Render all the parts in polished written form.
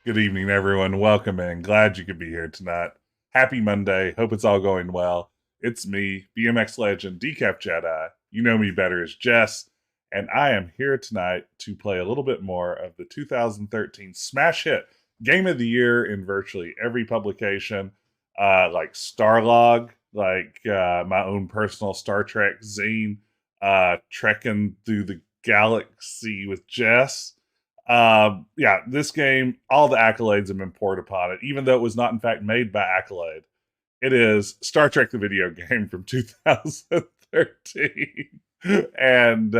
Good evening, everyone. Welcome in. Glad you could be here tonight. Happy Monday. Hope it's all going well. It's me, BMX legend, Decaf Jedi. You know me better as Jess, and I am here tonight to play a little bit more of the 2013 smash hit Game of the Year in virtually every publication, like Starlog, like my own personal Star Trek zine, Trekking Through the Galaxy with Jess. Yeah, this game, all the accolades have been poured upon it, even though it was not in fact made by Accolade. It is Star Trek the video game from 2013. And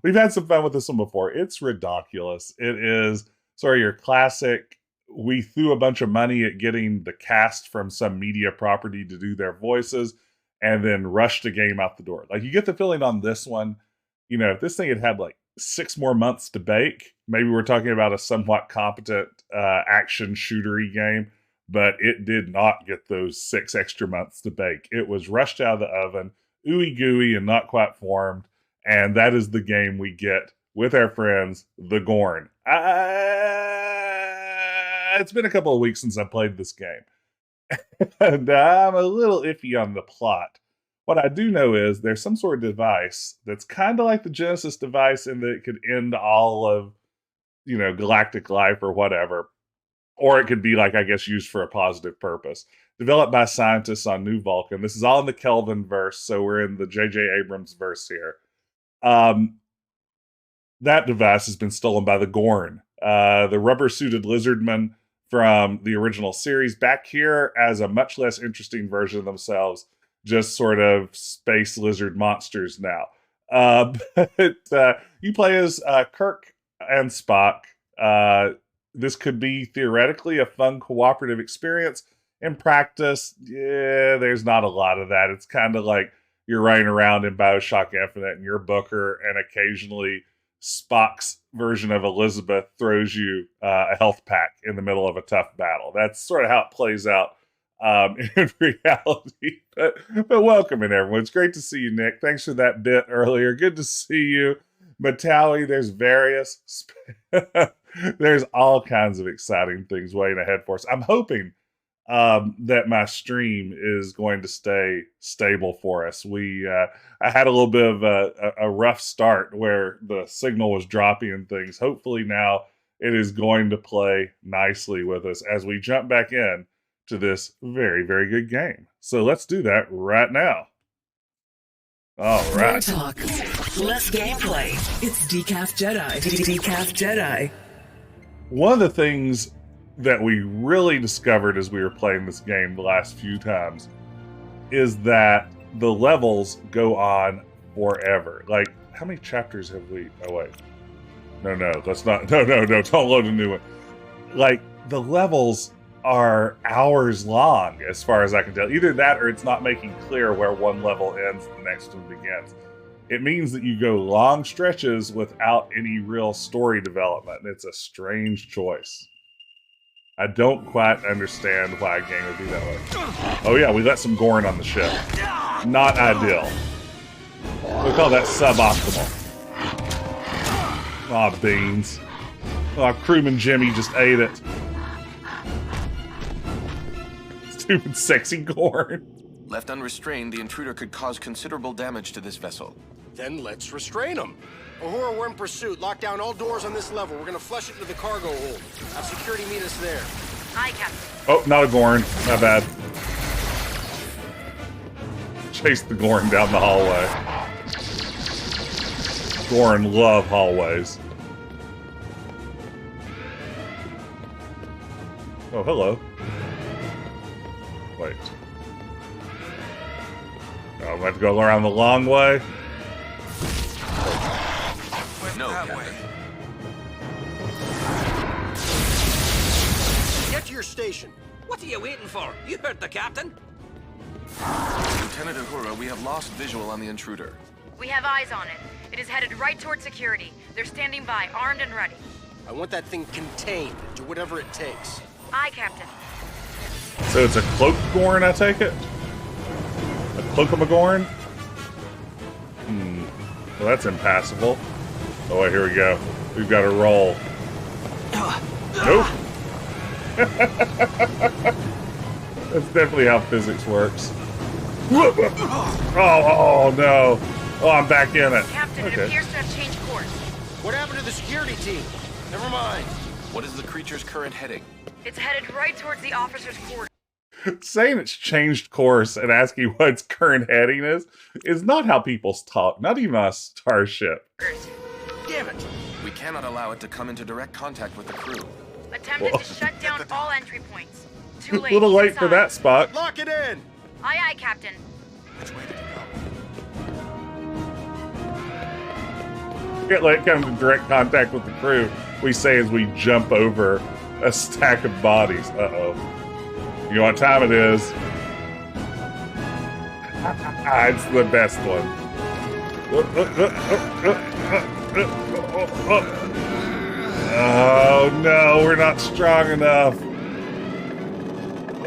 we've had some fun with this one before. It's ridiculous. It is sort of your classic, we threw a bunch of money at getting the cast from some media property to do their voices, and then rushed the game out the door. Like, you get the feeling on this one, you know, if this thing had like 6 more months to bake, maybe we're talking about a somewhat competent action shootery game, but it did not get those 6 extra months to bake. It was rushed out of the oven, ooey gooey and not quite formed, and that is the game we get with our friends, the Gorn. It's been a couple of weeks since I played this game, and I'm a little iffy on the plot. What I do know is there's some sort of device that's kind of like the Genesis device in that it could end all of, you know, galactic life or whatever. Or it could be, like, I guess, used for a positive purpose. Developed by scientists on New Vulcan. This is all in the Kelvin verse, so we're in the J.J. Abrams verse here. That device has been stolen by the Gorn, the rubber-suited lizardmen from the original series, back here as a much less interesting version of themselves. Just sort of space lizard monsters now. But you play as Kirk and Spock. This could be theoretically a fun cooperative experience. In practice, yeah, there's not a lot of that. It's kind of like you're running around in BioShock Infinite and you're Booker, and occasionally Spock's version of Elizabeth throws you a health pack in the middle of a tough battle. That's sort of how it plays out in reality. But welcome in, everyone. It's great to see you, Nick. Thanks for that bit earlier. Good to see you. Matawi, there's various there's all kinds of exciting things waiting ahead for us. I'm hoping that my stream is going to stay stable for us. I had a little bit of a rough start where the signal was dropping and things. Hopefully now it is going to play nicely with us as we jump back in to this very, very good game. So let's do that right now. All right. More talk, less gameplay. It's Decaf Jedi. Decaf Jedi. One of the things that we really discovered as we were playing this game the last few times is that the levels go on forever. Like, how many chapters have we... Oh, wait. No, let's not... No, don't load a new one. Like, the levels are hours long, as far as I can tell. Either that or it's not making clear where one level ends and the next one begins. It means that you go long stretches without any real story development, and it's a strange choice. I don't quite understand why a game would be that way. Oh yeah, we let some Gorn on the ship. Not ideal. We call that suboptimal. Aw, beans. Aw, crewman Jimmy just ate it. Stupid sexy Gorn. Left unrestrained, the intruder could cause considerable damage to this vessel. Then let's restrain him. Uhura, we're in pursuit. Lock down all doors on this level. We're gonna flush it to the cargo hold. Have security meet us there. Aye, Captain. Oh, not a Gorn. My bad. Chase the Gorn down the hallway. Gorn love hallways. Oh, hello. Wait. Oh, I'm going to go around the long way. No, Captain. Get to your station. What are you waiting for? You heard the captain. Lieutenant Uhura, we have lost visual on the intruder. We have eyes on it. It is headed right toward security. They're standing by, armed and ready. I want that thing contained. Do whatever it takes. Aye, Captain. So it's a cloak Gorn, I take it? A cloak-a-magorn? Well, that's impassable. Oh, wait, here we go. We've got to roll. Nope. That's definitely how physics works. Oh, no. Oh, I'm back in it. Captain, it appears to have changed course. What happened to the security team? Never mind. What is the creature's current heading? It's headed right towards the officer's quarters. Saying it's changed course and asking what its current heading is not how people talk. Not even on a starship. Damn it. We cannot allow it to come into direct contact with the crew. Attempted to shut down all entry points. Too late. A little late for inside. that, Spock. Lock it in. Aye, aye, Captain. Which way did it go? Can't let it come into direct contact with the crew. We say as we jump over a stack of bodies. Uh-oh. You know what time it is? It's the best one. Oh no, we're not strong enough.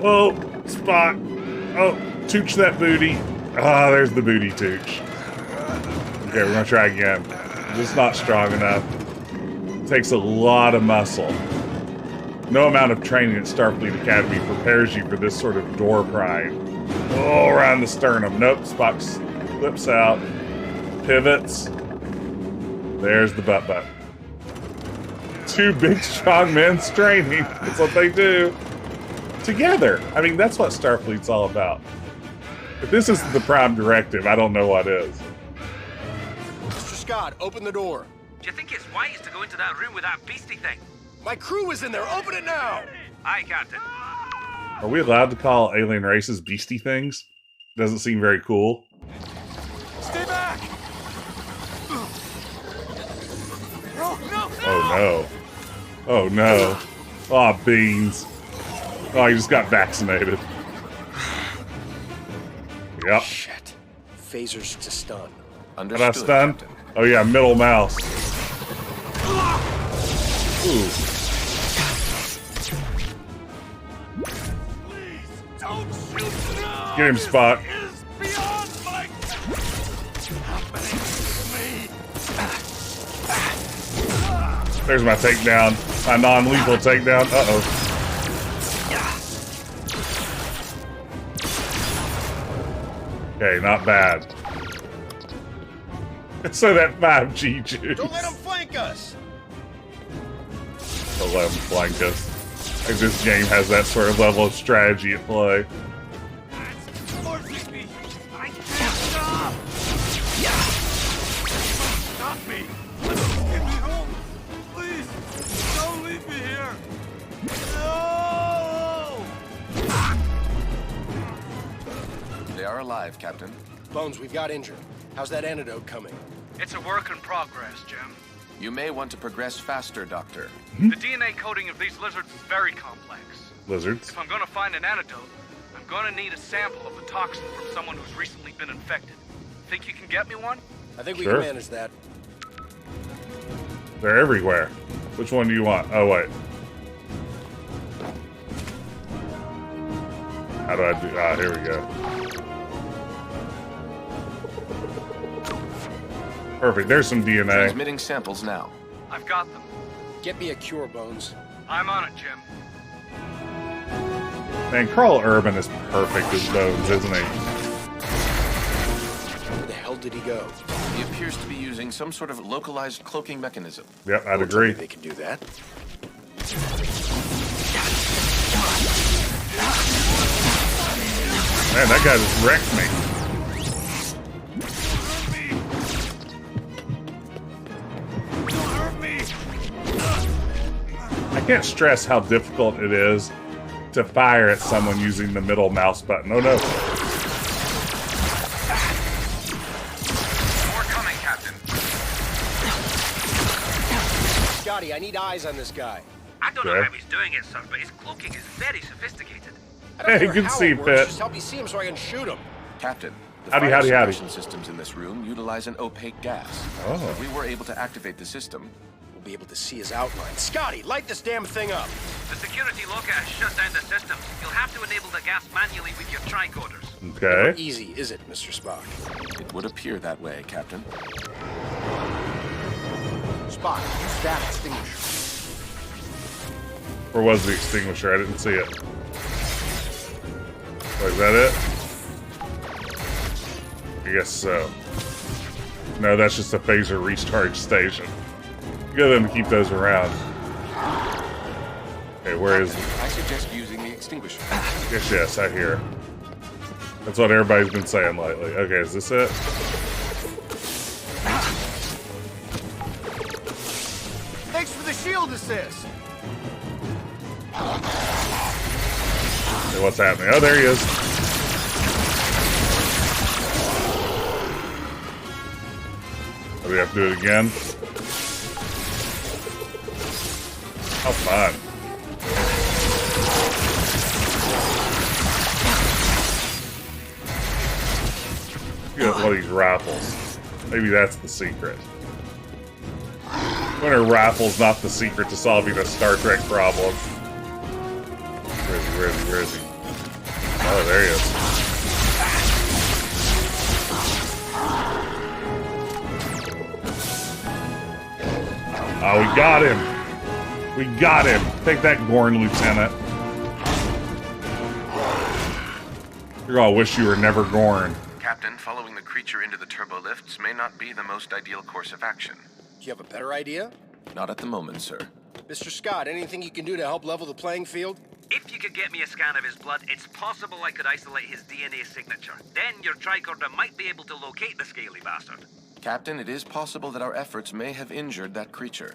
Oh, Spock. Oh, tooch that booty. Ah, there's the booty tooch. Okay, we're gonna try again. Just not strong enough. Takes a lot of muscle. No amount of training at Starfleet Academy prepares you for this sort of door prying. Oh, around the sternum. Nope, Spock flips out. Pivots. There's the butt. Two big, strong men straining. That's what they do. Together. I mean, that's what Starfleet's all about. If this isn't the prime directive, I don't know what is. Mr. Scott, open the door. Do you think it's wise to go into that room with that beastie thing? My crew is in there. Open it now. Aye, Captain. Are we allowed to call alien races beastie things? Doesn't seem very cool. Stay back. Oh no. Oh no. Oh, beans. Oh, he just got vaccinated. Yep. Shit. Phasers to stun. Got I Understood, stunned? Captain. Oh yeah, middle mouse. Ooh. Get him, Spock. There's my takedown. My non-lethal takedown. Uh-oh. Okay, not bad. So that 5G juice. Don't let them flank us. Don't let them flank us. I think this game has that sort of level of strategy at play. I can't stop! Stop me! Get me home! Please! Don't leave me here! No! They are alive, Captain. Bones, we've got injured. How's that antidote coming? It's a work in progress, Jim. You may want to progress faster, Doctor. The DNA coding of these lizards is very complex. Lizards. If I'm gonna find an antidote, I'm gonna need a sample of the toxin from someone who's recently been infected. Think you can get me one? I think we Sure. can manage that. They're everywhere. Which one do you want? Oh, wait. How do I do? Ah, here we go. Perfect. There's some DNA. Transmitting samples now. I've got them. Get me a cure, Bones. I'm on it, Jim. Man, Carl Urban is perfect as Bones, isn't he? Where the hell did he go? He appears to be using some sort of localized cloaking mechanism. Yep, I'd Don't tell me agree. they can do that. Man, that guy just wrecked me. I can't stress how difficult it is to fire at someone using the middle mouse button. Oh no. More coming, Captain. Scotty, I need eyes on this guy. I don't know Okay. how he's doing it, sir, but his cloaking is very sophisticated. I don't Hey, care good how see, it works, Pitt. just help me see him so I can shoot him. Captain, the Howdy, fire howdy, howdy. suppression systems in this room utilize an opaque gas. Oh. If we were able to activate the system, We'll be able to see his outline. Scotty, light this damn thing up. The security locker has shut down the system. You'll have to enable the gas manually with your tricorders. Okay. Easy, is it, Mr. Spock? it would appear that way, Captain. Spock, use that extinguisher. Where was the extinguisher? I didn't see it. Oh, is that it? I guess so. No, that's just a phaser recharge station. Get them to keep those around. Okay, where is it? I suggest using the extinguisher. Yes, I hear. That's what everybody's been saying lately. Okay, is this it? Thanks for the shield assist. Okay, what's happening? Oh, there he is. Do we have to do it again? How fun. Get one of these rifles. Maybe that's the secret. Winter rifle's not the secret to solving a Star Trek problem. Where is he? Oh, there he is. Oh, we got him! We got him! Take that, Gorn, Lieutenant. You're gonna wish you were never Gorn. Captain, following the creature into the turbo lifts may not be the most ideal course of action. Do you have a better idea? Not at the moment, sir. Mr. Scott, anything you can do to help level the playing field? If you could get me a scan of his blood, it's possible I could isolate his DNA signature. Then your tricorder might be able to locate the scaly bastard. Captain, it is possible that our efforts may have injured that creature.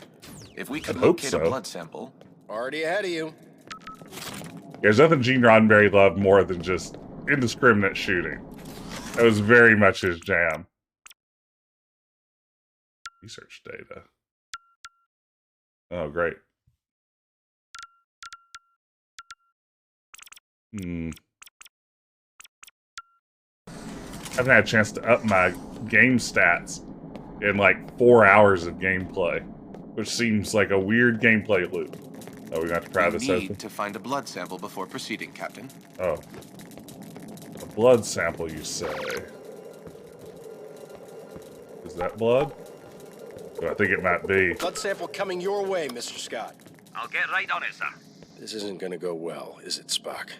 If we could I hope locate so. a blood sample, Already ahead of you. There's nothing Gene Roddenberry loved more than just indiscriminate shooting. That was very much his jam. Research data. Oh, great. Haven't had a chance to up my game stats in like 4 hours of gameplay, which seems like a weird gameplay loop. Oh, we got to pry we this need open. to find a blood sample before proceeding, Captain. Oh, a blood sample, you say? Is that blood? Oh, I think it might be. Blood sample coming your way, Mr. Scott. I'll get right on it, sir. This isn't gonna go well, is it, Spock?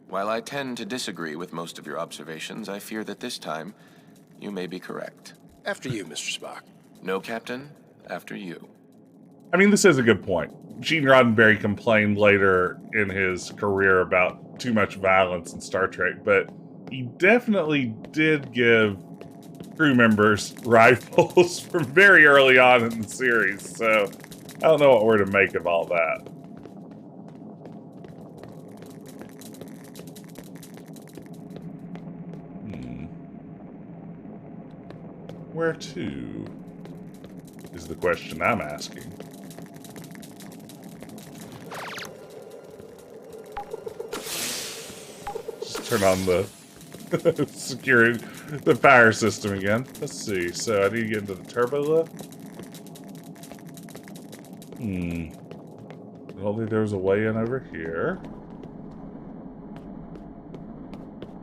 While I tend to disagree with most of your observations, I fear that this time you may be correct. After you, Mr. Spock. No, Captain, after you. I mean, this is a good point. Gene Roddenberry complained later in his career about too much violence in Star Trek, but he definitely did give crew members rifles from very early on in the series, so I don't know what we're to make of all that. Where to is the question I'm asking. Just turn on the security, the fire system again. Let's see. So I need to get into the turbo lift. I don't think there was a way in over here.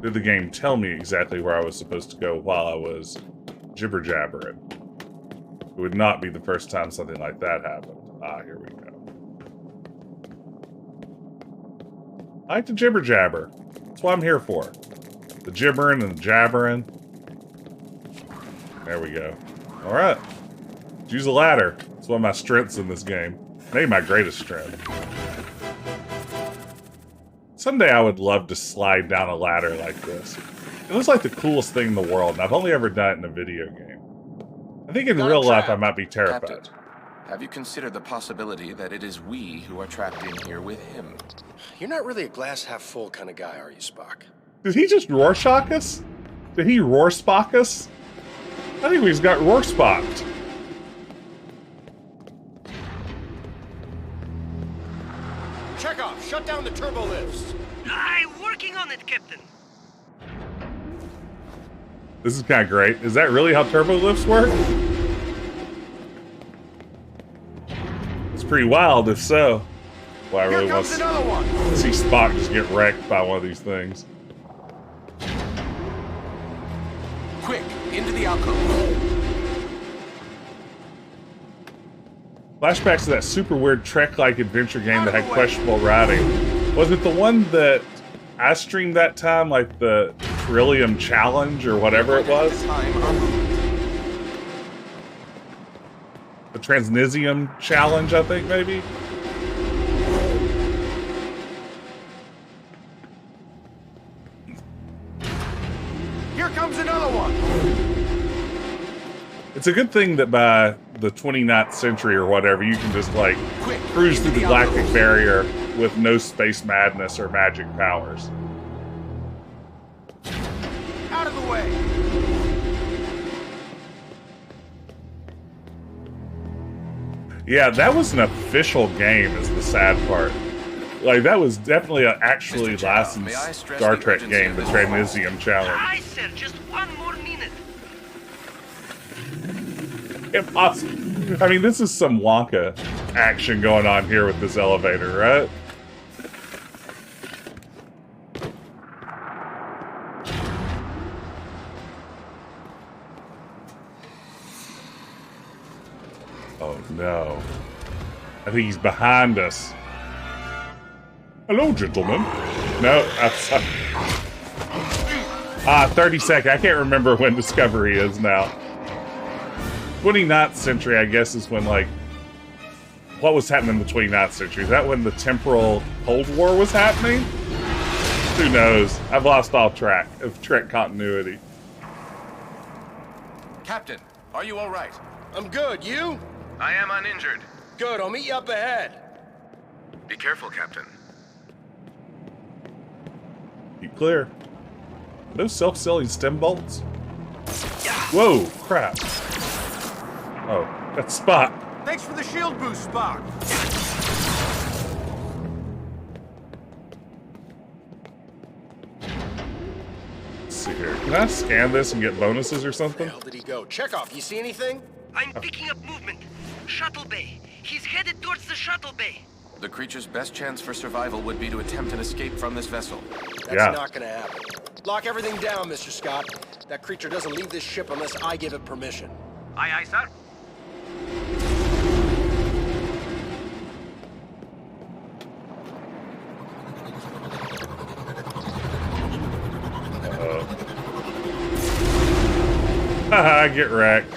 Did the game tell me exactly where I was supposed to go while I was jibber jabbering? It would not be the first time something like that happened. Ah, here we go. I like to jibber jabber. That's what I'm here for. The gibbering and the jabbering. There we go. Alright. Let's use a ladder. It's one of my strengths in this game. Maybe my greatest strength. Someday I would love to slide down a ladder like this. It looks like the coolest thing in the world, and I've only ever done it in a video game. I think in real life I might be terrified. Captain, Have you considered the possibility that it is we who are trapped in here with him? You're not really a glass half full kind of guy, are you, Spock? Did he just Rorschach us? Did he Roarspock us? I think we just got Roarspocked. Chekhov, shut down the turbo lifts. I'm working on it, Captain. This is kind of great. Is that really how turbo lifts work? It's pretty wild, if so. Well, I Here really want comes another one. to see Spock just get wrecked by one of these things. Quick, into the alcove. Flashbacks to that super weird Trek-like adventure game that had questionable writing. Was it the one that I streamed that time, like the Trillium Challenge or whatever it was? The Transnisium Challenge, I think, maybe? Here comes another one. It's a good thing that by the 29th century or whatever, you can just, like, cruise through the galactic barrier with no space madness or magic powers. Out of the way. Yeah, that was an official game, is the sad part. Like, that was definitely an actually Mr. Chow, licensed may I stress Star the Trek urgency game, of the this Transnisium Challenge. Aye, sir, just one more minute. Impossible. I mean, this is some Wonka action going on here with this elevator, right? Oh no. I think he's behind us. Hello, gentlemen. No, I'm sorry. 30 seconds. I can't remember when Discovery is now. 29th century, I guess, is when, like, what was happening in the 29th century? Is that when the temporal Cold War was happening? Who knows? I've lost all track of Trek continuity. Captain, are you all right? I'm good. You? I am uninjured. Good. I'll meet you up ahead. Be careful, Captain. Keep clear. Are those self-sealing stem bolts? Whoa, crap. Oh, that's Spock. Thanks for the shield boost, Spock. Let's see here. Can I scan this and get bonuses or Where something? the hell did he go? Chekhov, you see anything? I'm picking up movement. Shuttle bay. He's headed towards the shuttle bay. The creature's best chance for survival would be to attempt an escape from this vessel. That's Yeah. not gonna happen. Lock everything down, Mr. Scott. That creature doesn't leave this ship unless I give it permission. Aye, aye, sir. Haha, get wrecked.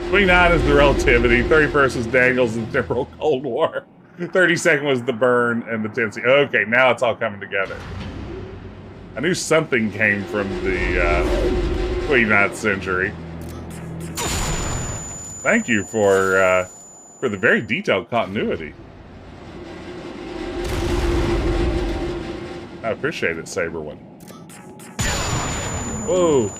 "29 is the relativity, 31st is Daniels and temporal Cold War, 32nd was the burn, and the 10th. Okay, now it's all coming together. I knew something came from the 29th century. Thank you for the very detailed continuity. I appreciate it, Saberwin. Whoa.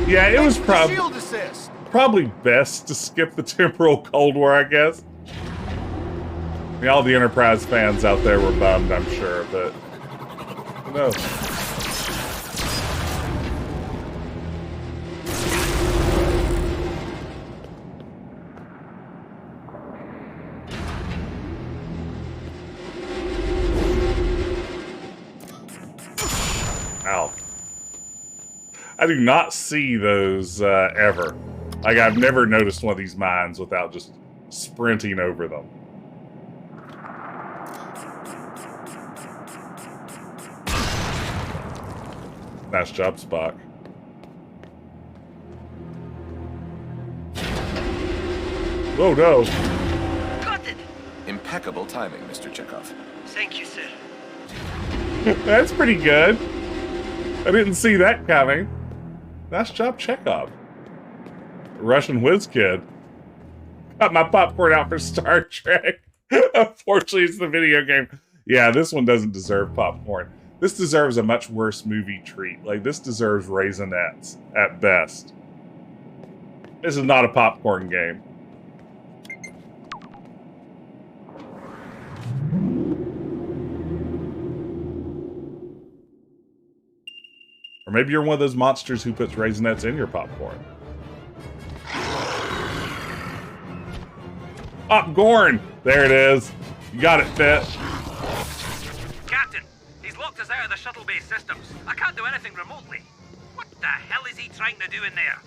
Yeah, it was Shield assist. probably best to skip the temporal Cold War, I guess. I mean, all the Enterprise fans out there were bummed, I'm sure, but who knows? Ow. I do not see those ever. Like, I've never noticed one of these mines without just sprinting over them. Nice job, Spock. Oh no. Got it. Impeccable timing, Mr. Chekhov. Thank you, sir. That's pretty good. I didn't see that coming. Nice job, Chekhov. Russian whiz kid. Got my popcorn out for Star Trek. Unfortunately, it's the video game. Yeah, this one doesn't deserve popcorn. This deserves a much worse movie treat. Like, this deserves Raisinets at best. This is not a popcorn game. Or maybe you're one of those monsters who puts Raisinets in your popcorn. Popcorn! There it is. You got it, Fit. Captain, he's locked us out of the shuttle-based systems. I can't do anything remotely. What the hell is he trying to do in there?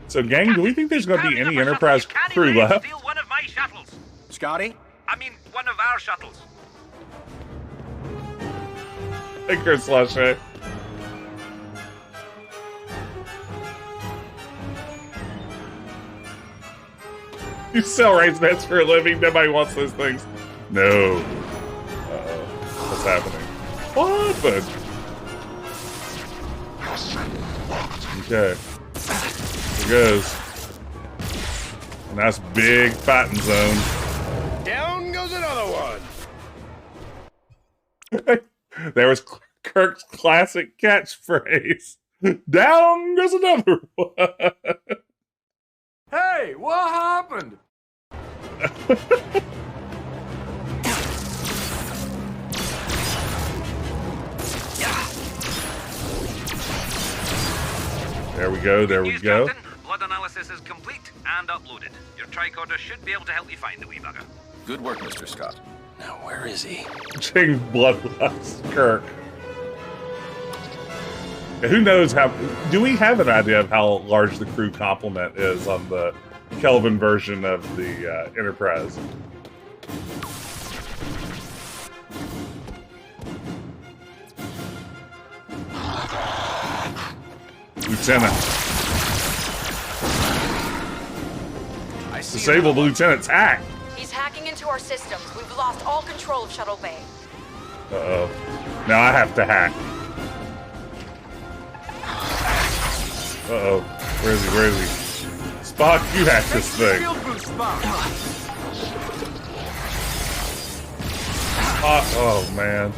So, gang, do we think there's going to be any Enterprise crew left? Steal one of my shuttles. Scotty? I mean, one of our shuttles. Hey, Chris Slushy. You sell Raisinets for a living? Nobody wants those things. No. Uh-oh. What's happening? What happened? Okay. Here goes. A nice big fighting zone. Down goes another one. There was Kirk's classic catchphrase. Down goes another one. Hey, what happened? There we go, there we News, go. Captain. Blood analysis is complete and uploaded. Your tricorder should be able to help you find the wee bugger. Good work, Mr. Scott. Now, where is he? James Bloodlust Kirk. Who knows how... Do we have an idea of how large the crew complement is on the Kelvin version of the Enterprise? Lieutenant. Disabled Lieutenant's hack. He's hacking into our systems. We've lost all control of Shuttle Bay. Uh-oh. Now I have to hack. Uh-oh. Where is he? Where is he? Spock, you hack this thing. Oh, man.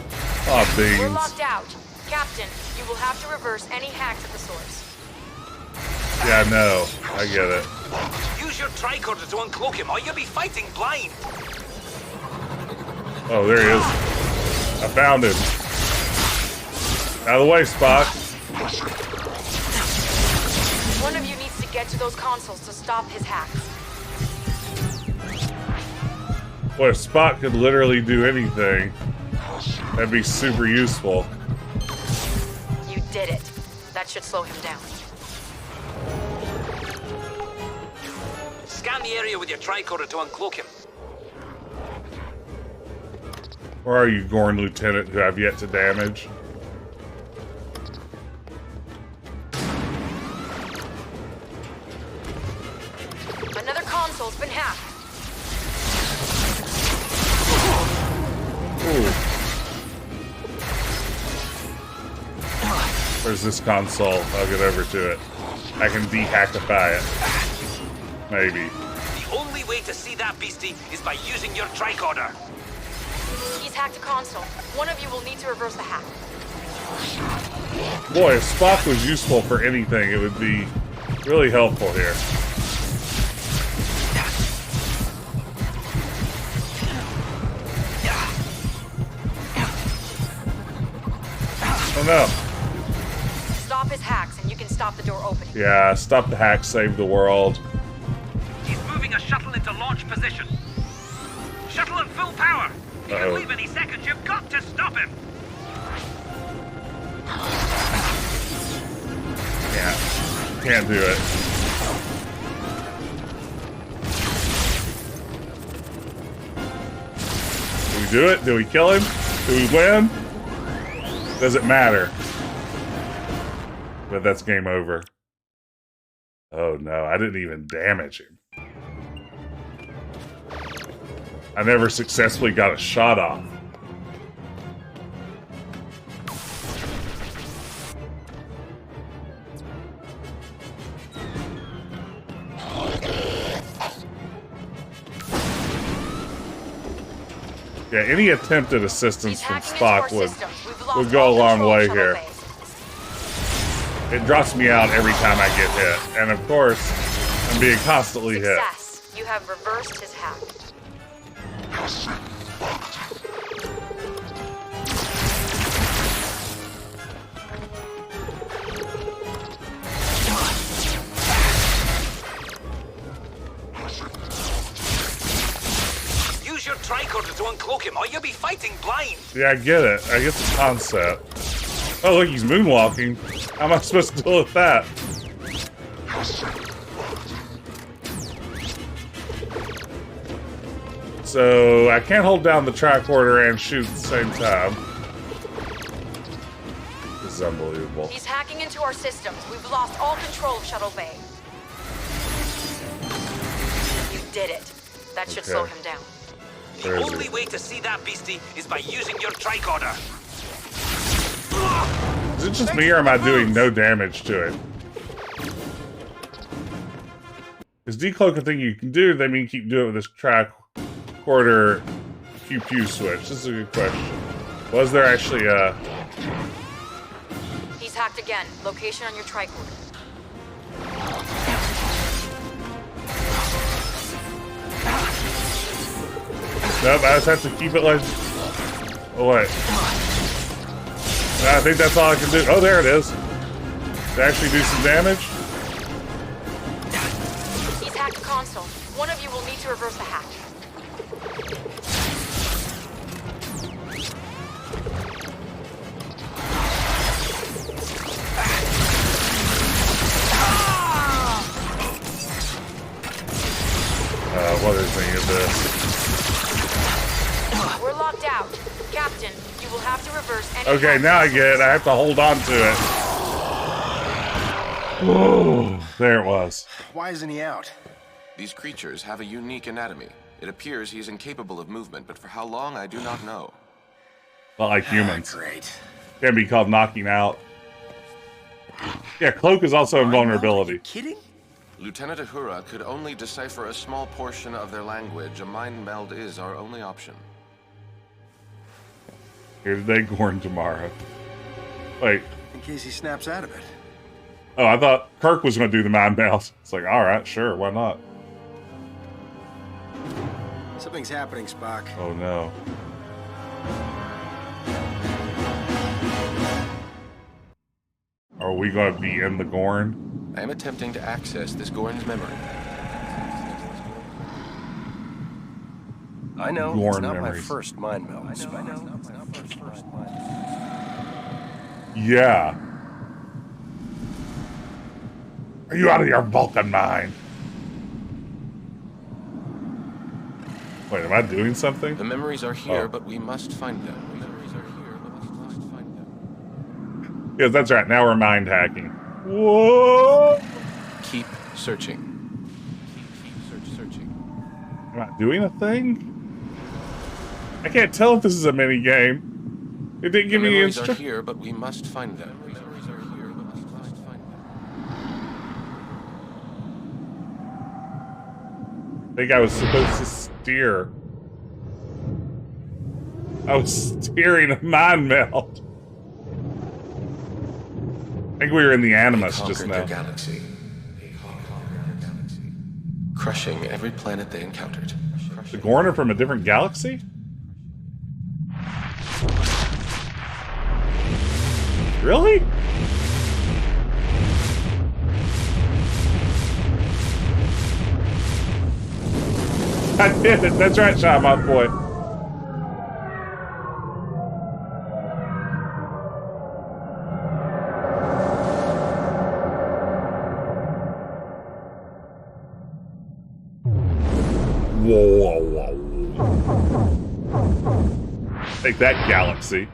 Oh, beans. We're locked out. Captain, you will have to reverse any hacks at the source. Yeah, no. I get it. Use your tricorder to uncloak him, or you'll be fighting blind. Oh, there he is. I found him. Out of the way, Spock. One of you needs to get to those consoles to stop his hacks. Boy, if Spock could literally do anything, that'd be super useful. You did it. That should slow him down. Scan the area with your tricorder to uncloak him. Where are you, Gorn Lieutenant, who I've yet to damage? Another console's been hacked. Ooh. Where's this console? I'll get over to it. I can de-hackify it. Maybe. The only way to see that beastie is by using your tricorder. He's hacked a console. One of you will need to reverse the hack. Boy, if Spock was useful for anything, it would be really helpful here. Oh no. Stop his hacks and you can stop the door opening. Yeah, stop the hack, save the world. He's moving a shuttle into launch position. Shuttle at full power. He Uh-oh. can leave any second. You've got to stop him. Yeah, can't do it. Do we do it? Do we kill him? Do we win? Does it matter? But that's game over. Oh no, I didn't even damage him. I never successfully got a shot off. Yeah, any attempt at assistance from Spock would go a long way here. It drops me out every time I get hit, and of course, I'm being constantly hit. Success. You have reversed his hack. Use your tricorder to uncloak him, or you'll be fighting blind. Yeah, I get it. I get the concept. Oh, look, he's moonwalking. How am I supposed to deal with that? So, I can't hold down the tricorder and shoot at the same time. This is unbelievable. He's hacking into our systems. We've lost all control of Shuttle Bay. You did it. That should slow him down. The only way to see that beastie is by using your tricorder. Is it just me, or am I doing no damage to it? This decloak thing you can do, they mean keep doing it with this tricorder pew-pew switch. This is a good question. Was there actually a... He's hacked again. Location on your tricorder. Nope, I just have to keep it like... Oh, wait. I think that's all I can do. Oh, there it is. To actually do some damage. He's hacked the console. One of you will need to reverse the hack. What is this? We're locked out. Captain, you will have to reverse any... Okay, now I get it. I have to hold on to it. Whoa, there it was. Why isn't he out? These creatures have a unique anatomy. It appears he is incapable of movement, but for how long, I do not know. Not like humans. Great. Can be called knocking out. Yeah, cloak is also invulnerability. Kidding? Lieutenant Uhura could only decipher a small portion of their language. A mind meld is our only option. Here today, Gorn tomorrow. Wait. In case he snaps out of it. Oh, I thought Kirk was going to do the mind meld. It's like, all right, sure, why not? Something's happening, Spock. Oh, no. Are we going to be in the Gorn? I am attempting to access this Gorn's memory. I know. Gorn it's not memories. my first mind meld. I know. Yeah. Are you out of your Vulcan mind? Wait, am I doing something? The memories are here, Oh. but we must find them. The memories are here, but we must find them. Yes, that's right. Now we're mind hacking. Whoa! Keep searching. Keep searching. Am I doing a thing? I can't tell if this is a mini game. It didn't give The me memories are instructions. here, but we must find them. The memories are here, but we must find them. I think I was supposed to steer. I was steering a mind meld. I think we were in the Animus They just conquered now. their galaxy. They conquered their galaxy. Crushing every planet they encountered. The Gorn are from a different galaxy? Really? I did it. That's right, Shaman boy. Whoa. Take that, galaxy.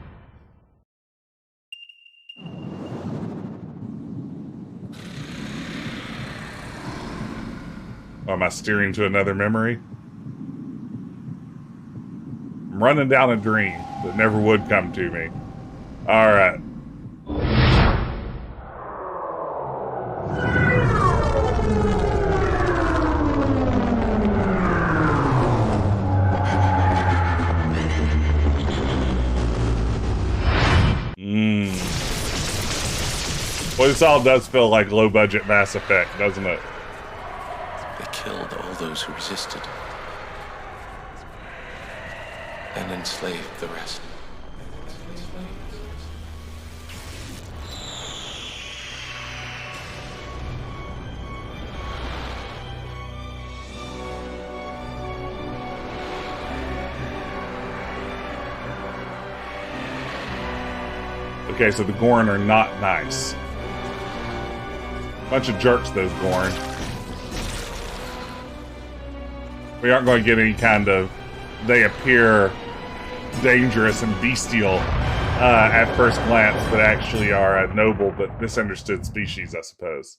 Oh, am I steering to another memory? I'm running down a dream that never would come to me. All right. Well, this all does feel like low-budget Mass Effect, doesn't it? They killed all those who resisted. And enslaved the rest. Okay, so the Gorn are not nice. Bunch of jerks, those Gorn. We aren't going to get any kind of... They appear dangerous and bestial at first glance, but actually are a noble but misunderstood species, I suppose.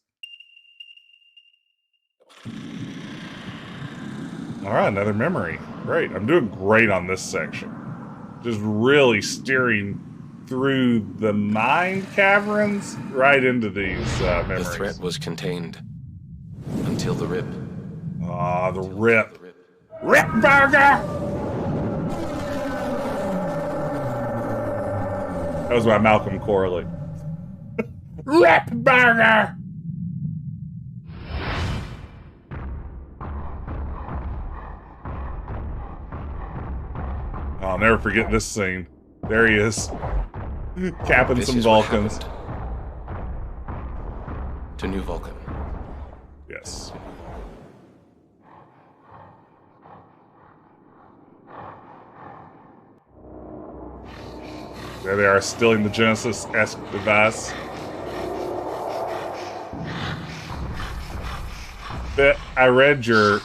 Alright, another memory. Great. I'm doing great on this section. Just really steering through the mine caverns right into these memories. The threat was contained until the rip. Ah, the rip. Rip burger! That was by Malcolm Corley. Rip burger! I'll never forget this scene. There he is. Capping This some is what Vulcans. happened to New Vulcan. Yes. There they are, stealing the Genesis-esque device. But I read your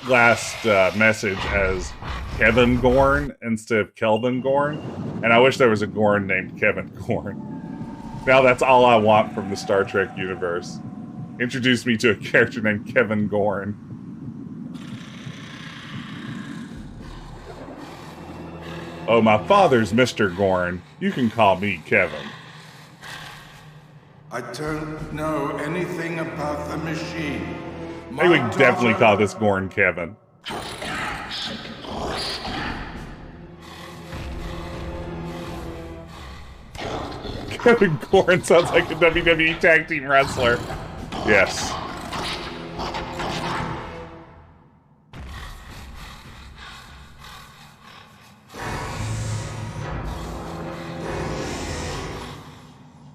last message as Kevin Gorn instead of Kelvin Gorn, and I wish there was a Gorn named Kevin Gorn. Now that's all I want from the Star Trek universe. Introduce me to a character named Kevin Gorn. Oh, my father's Mr. Gorn. You can call me Kevin. I don't know anything about the machine. I think we can definitely call this Gorn Kevin. Kevin Gorn sounds like a WWE Tag Team wrestler. Yes.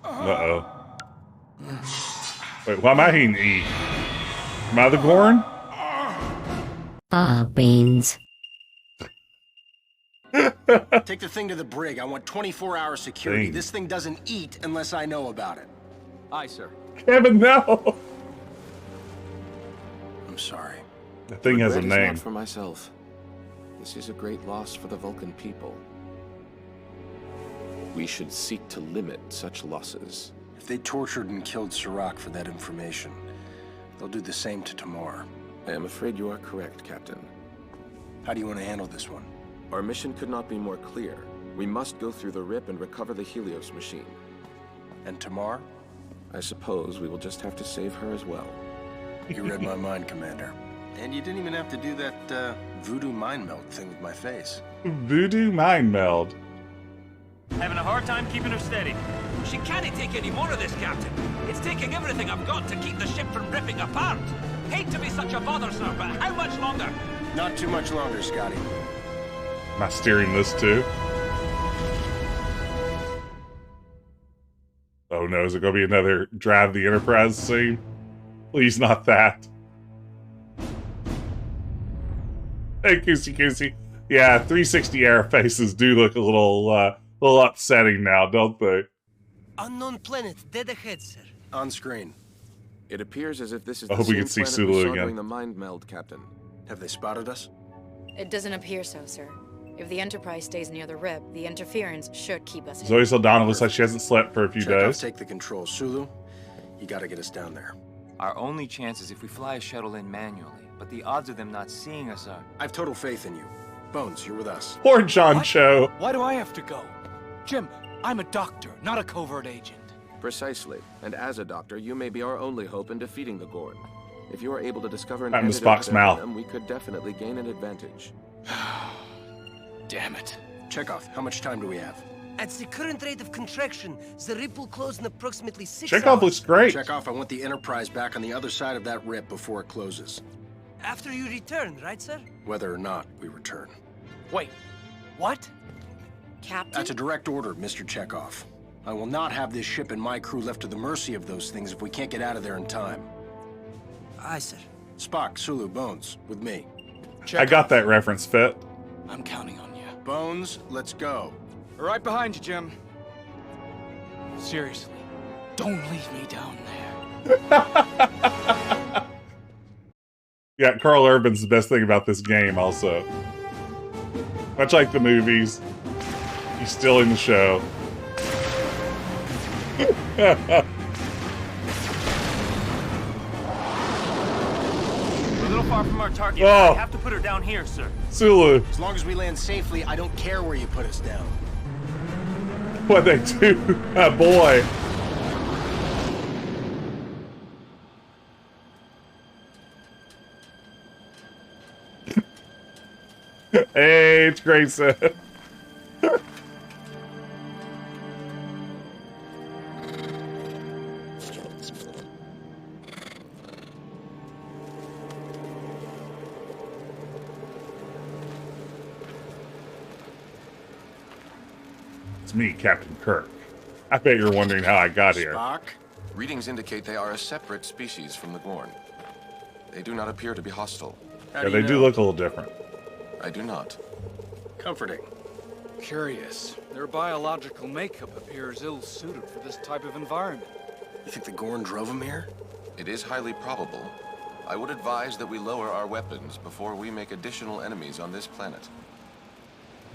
Uh-oh. Wait, why am I eating E? Am I the Gorn? Beans. Take the thing to the brig. I want 24-hour security. Dang. This thing doesn't eat unless I know about it. Aye, sir. Kevin, no! I'm sorry. That thing has a Regret is name. not for myself. This is a great loss for the Vulcan people. We should seek to limit such losses. If they tortured and killed Serac for that information, they'll do the same to Tamar. I am afraid you are correct, Captain. How do you want to handle this one? Our mission could not be more clear. We must go through the rip and recover the Helios machine. And Tamar? I suppose we will just have to save her as well. You read my mind, Commander. And you didn't even have to do that voodoo mind meld thing with my face. Voodoo Mind Meld. Having a hard time keeping her steady. She can't take any more of this, Captain. It's taking everything I've got to keep the ship from ripping apart. Hate to be such a bother, sir, but how much longer? Not too much longer, Scotty. Am I steering this too? Oh no, is it going to be another Drive the Enterprise scene? Please, not that. Hey, Koosy Koosy. Yeah, 360 air faces do look a little upsetting now, don't they? Unknown planet, dead ahead, sir. On screen. It appears as if this is I the hope we same can see planet Sulu we saw again. during the mind meld, Captain. Have they spotted us? It doesn't appear so, sir. If the Enterprise stays near the rip, the interference should keep us Zoe Saldana looks like she hasn't slept for a few Chekhov, days. take the controls. Sulu, you gotta get us down there. Our only chance is if we fly a shuttle in manually, but the odds of them not seeing us are... I've total faith in you. Bones, you're with us. Poor John Cho. Why do I have to go? Jim, I'm a doctor, not a covert agent. Precisely. And as a doctor, you may be our only hope in defeating the Gorn. If you are able to discover an Out in antidote Spock's to their mouth. venom, we could definitely gain an advantage. Damn it. Chekhov, how much time do we have? At the current rate of contraction, the rip will close in approximately 6 Chekhov hours. looks great. Chekhov, I want the Enterprise back on the other side of that rip before it closes. After you return, right, sir? Whether or not we return. Wait, what? Captain? That's a direct order, Mr. Chekhov. I will not have this ship and my crew left to the mercy of those things if we can't get out of there in time. Aye, sir. Spock, Sulu, Bones, with me. I got that reference, Fit. I'm counting on you. Bones, let's go. Right behind you, Jim. Seriously, don't leave me down there. Yeah, Carl Urban's the best thing about this game, also. Much like the movies, he's still in the show. We're a little far from our target. Oh. I have to put her down here, sir. Sulu, As long as we land safely, I don't care where you put us down. what they do? Boy. Hey, it's Grayson. It's me, Captain Kirk. I bet you're wondering how I got here. Spock? Readings indicate they are a separate species from the Gorn. They do not appear to be hostile. How Yeah, do you they do know? look a little different. I do not. Comforting. Curious. Their biological makeup appears ill-suited for this type of environment. You think the Gorn drove him here? It is highly probable. I would advise that we lower our weapons before we make additional enemies on this planet.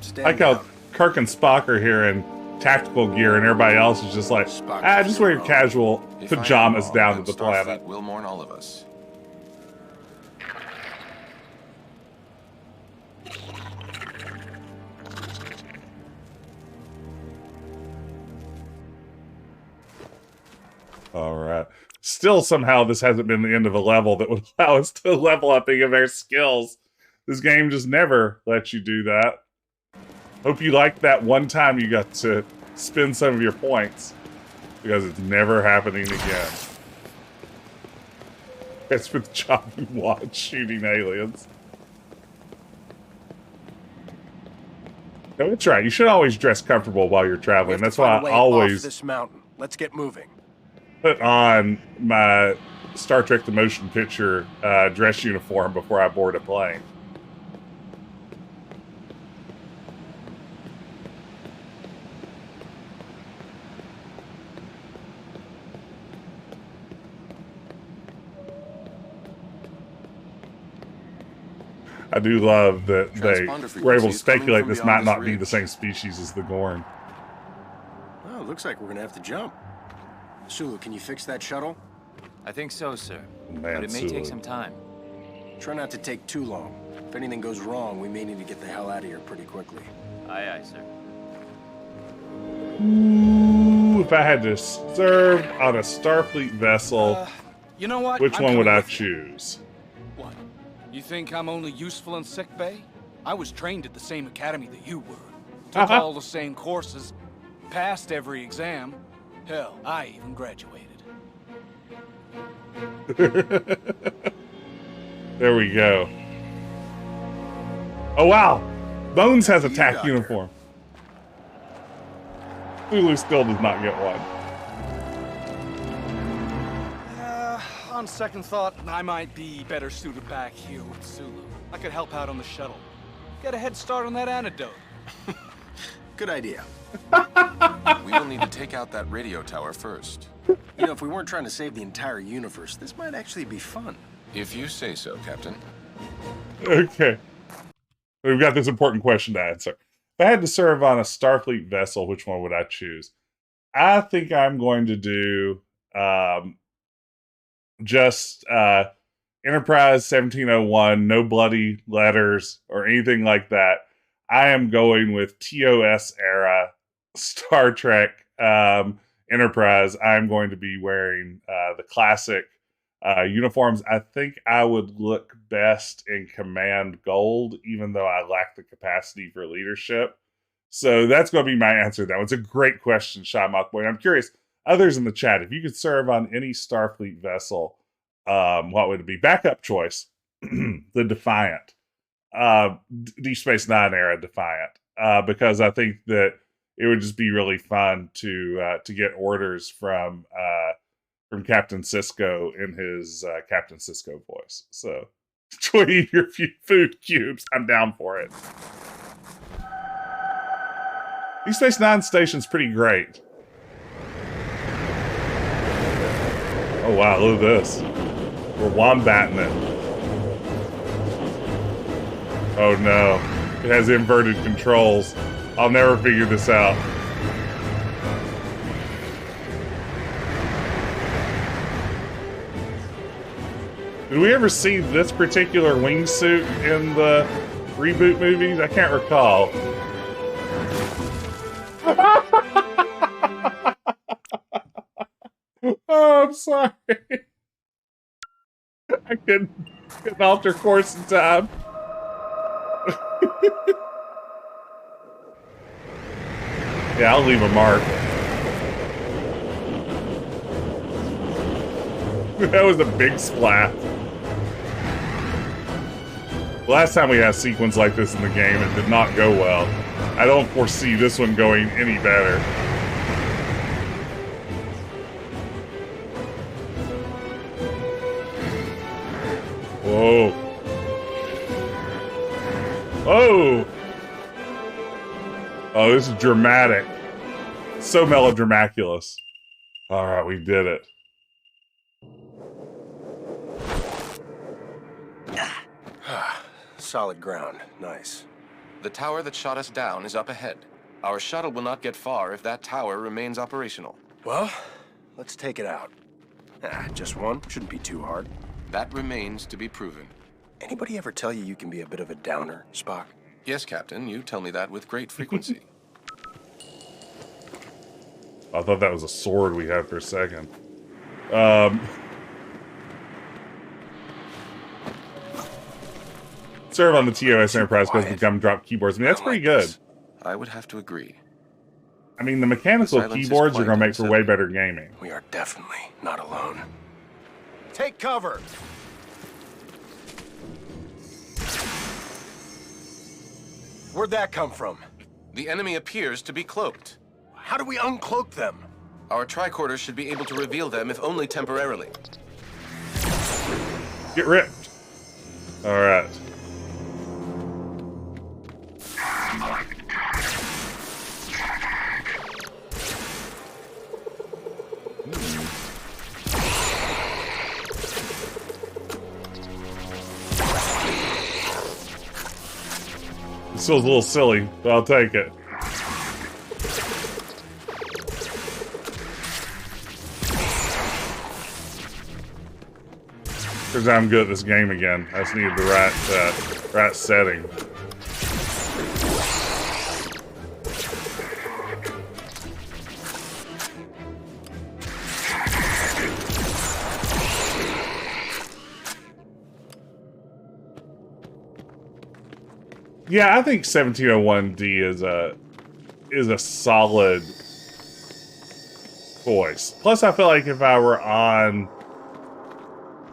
Stand I like how down. Kirk and Spock are here in tactical gear, and everybody else is just like, Spock, just wear your wrong. casual If I am pajamas wrong, down then to the Starfleet planet. will mourn all of us. All right. Still, somehow, this hasn't been the end of a level that would allow us to level up any of our skills. This game just never lets you do that. Hope you liked that one time you got to spend some of your points, because it's never happening again. That's with chopping watch shooting aliens. No, that's right. You should always dress comfortable while you're We traveling. have to That's find why a I way always off this mountain. Let's get moving. put on my Star Trek the Motion Picture dress uniform before I board a plane. I do love that they Transponder were able to frequencies coming speculate from this beyond might this not be ridge. the same species as the Gorn. Oh, it looks like we're gonna have to jump. Sulu, can you fix that shuttle? I think so, sir. Man, But it may Sulu. take some time. Try not to take too long. If anything goes wrong, we may need to get the hell out of here pretty quickly. Aye, aye, sir. Ooh, if I had to serve on a Starfleet vessel, You know what? which I'm one would coming I with you. choose? What? You think I'm only useful in sick bay? I was trained at the same academy that you were. Took all the same courses, passed every exam. Hell, I even graduated. There we go. Oh wow, Bones has a You tack got her. uniform. Sulu still does not get one. On second thought, I might be better suited back here with Sulu. I could help out on the shuttle. Get a head start on that antidote. Good idea. We will need to take out that radio tower first. You know, if we weren't trying to save the entire universe, this might actually be fun. If you say so, Captain. Okay. We've got this important question to answer. If I had to serve on a Starfleet vessel, which one would I choose? I think I'm going to do just Enterprise 1701, no bloody letters or anything like that. I am going with TOS era Star Trek Enterprise. I'm going to be wearing the classic uniforms. I think I would look best in command gold, even though I lack the capacity for leadership. So that's going to be my answer. That was a great question, Sean Mockboy. I'm curious, others in the chat, if you could serve on any Starfleet vessel, what would it be? Backup choice, the Defiant, Deep Space Nine era Defiant, because I think that it would just be really fun to get orders from Captain Sisko in his Captain Sisko voice. So, enjoy your food cubes. I'm down for it. Deep Space Nine station's pretty great. Oh wow, look at this. We're wombatting it. Oh no. It has inverted controls. I'll never figure this out. Did we ever see this particular wingsuit in the reboot movies? I can't recall. Oh, I'm sorry. I couldn't alter course in time. Yeah, I'll leave a mark. That was a big splat. Last time we had a sequence like this in the game, it did not go well. I don't foresee this one going any better. Whoa. Oh! Oh, this is dramatic. So melodramaculous. Alright, we did it. Solid ground. Nice. The tower that shot us down is up ahead. Our shuttle will not get far if that tower remains operational. Well, let's take it out. Just one. Shouldn't be too hard. That remains to be proven. Anybody ever tell you can be a bit of a downer, Spock? Yes, Captain. You tell me that with great frequency. I thought that was a sword we had for a second. Serve on the TOS Enterprise because we come drop keyboards. I mean, that's pretty good. I would have to agree. I mean, the mechanical keyboards are going to make for way better gaming. We are definitely not alone. Take cover! Where'd that come from? The enemy appears to be cloaked. How do we uncloak them? Our tricorders should be able to reveal them, if only temporarily. Get ripped. All right. This feels a little silly, but I'll take it. Because I'm good at this game again. I just needed the right setting. Yeah, I think 1701D is a solid choice. Plus, I feel like if I were on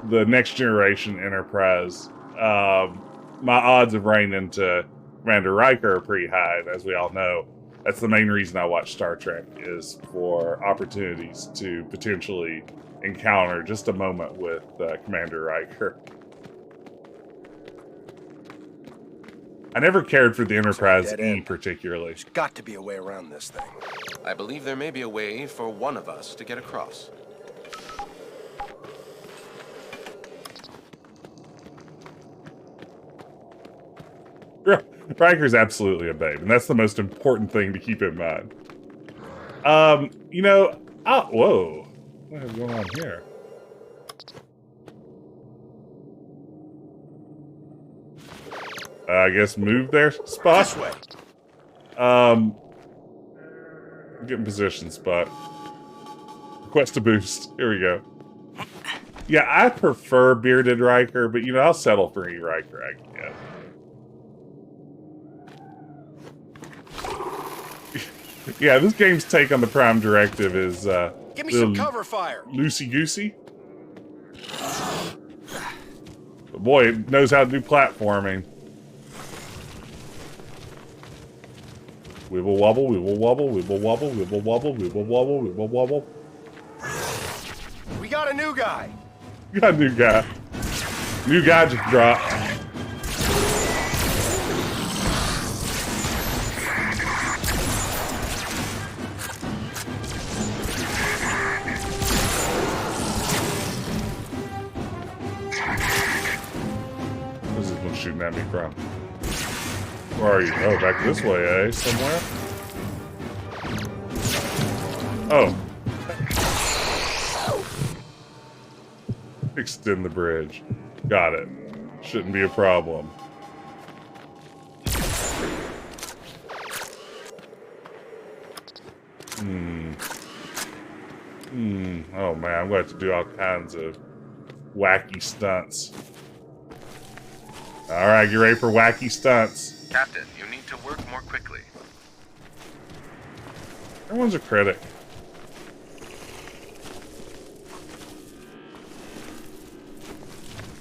the next generation Enterprise, my odds of running into Commander Riker are pretty high, as we all know. That's the main reason I watch Star Trek, is for opportunities to potentially encounter just a moment with Commander Riker. I never cared for the Enterprise E particularly. There's got to be a way around this thing. I believe there may be a way for one of us to get across. Riker's absolutely a babe, and that's the most important thing to keep in mind. You know, whoa. What is going on here? I guess move there, Spot. This way. Get in position, Spot. Request a boost. Here we go. Yeah, I prefer bearded Riker, but you know, I'll settle for any Riker I can get. Yeah, this game's take on the Prime Directive is Give me some cover fire. Loosey-goosey. But boy, it knows how to do platforming. Wibble wobble, wibble wobble, wibble wobble, wibble wobble, wibble wobble, wibble wobble. We got a new guy. You got a new guy. New guy just dropped. Where's this one shooting at me from? Where are you? Oh, back this way, eh? Somewhere? Oh. Extend the bridge. Got it. Shouldn't be a problem. Oh man, I'm going to have to do all kinds of wacky stunts. Alright, get ready for wacky stunts. Captain, you need to work more quickly. Everyone's a critic.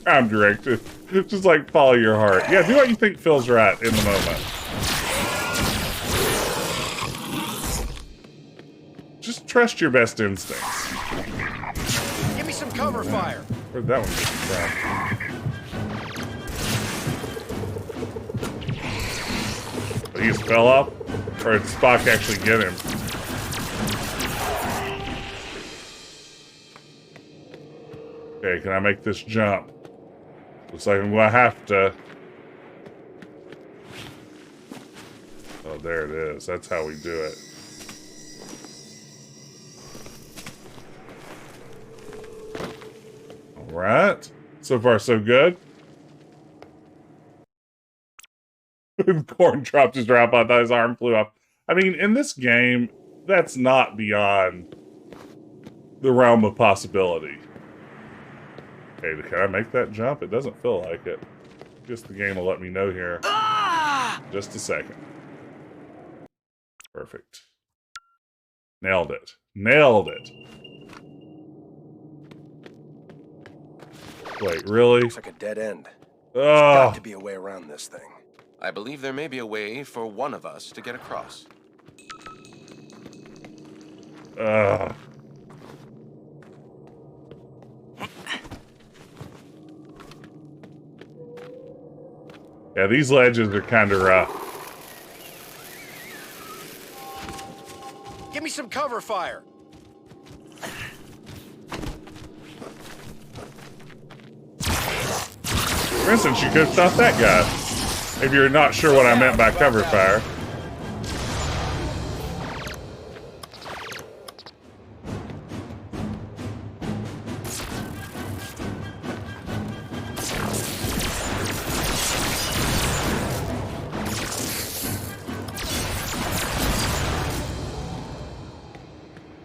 I'm directed. Just like follow your heart. Yeah, do what you think feels right in the moment. Just trust your best instincts. Give me some cover fire. Where'd that one get from? He just fell off? Or did Spock actually get him? Okay, can I make this jump? Looks like I'm gonna have to. Oh, there it is. That's how we do it. Alright. So far, so good. Corn dropped his drop. I thought his arm flew off. I mean, in this game, that's not beyond the realm of possibility. Okay, can I make that jump? It doesn't feel like it. Guess the game will let me know here. Just a second. Perfect. Nailed it. Nailed it. Wait, really? Looks like a dead end. There's got to be a way around this thing. I believe there may be a way for one of us to get across. Yeah, these ledges are kind of rough. Give me some cover fire. For instance, you could have shot that guy. If you're not sure what I meant by cover fire.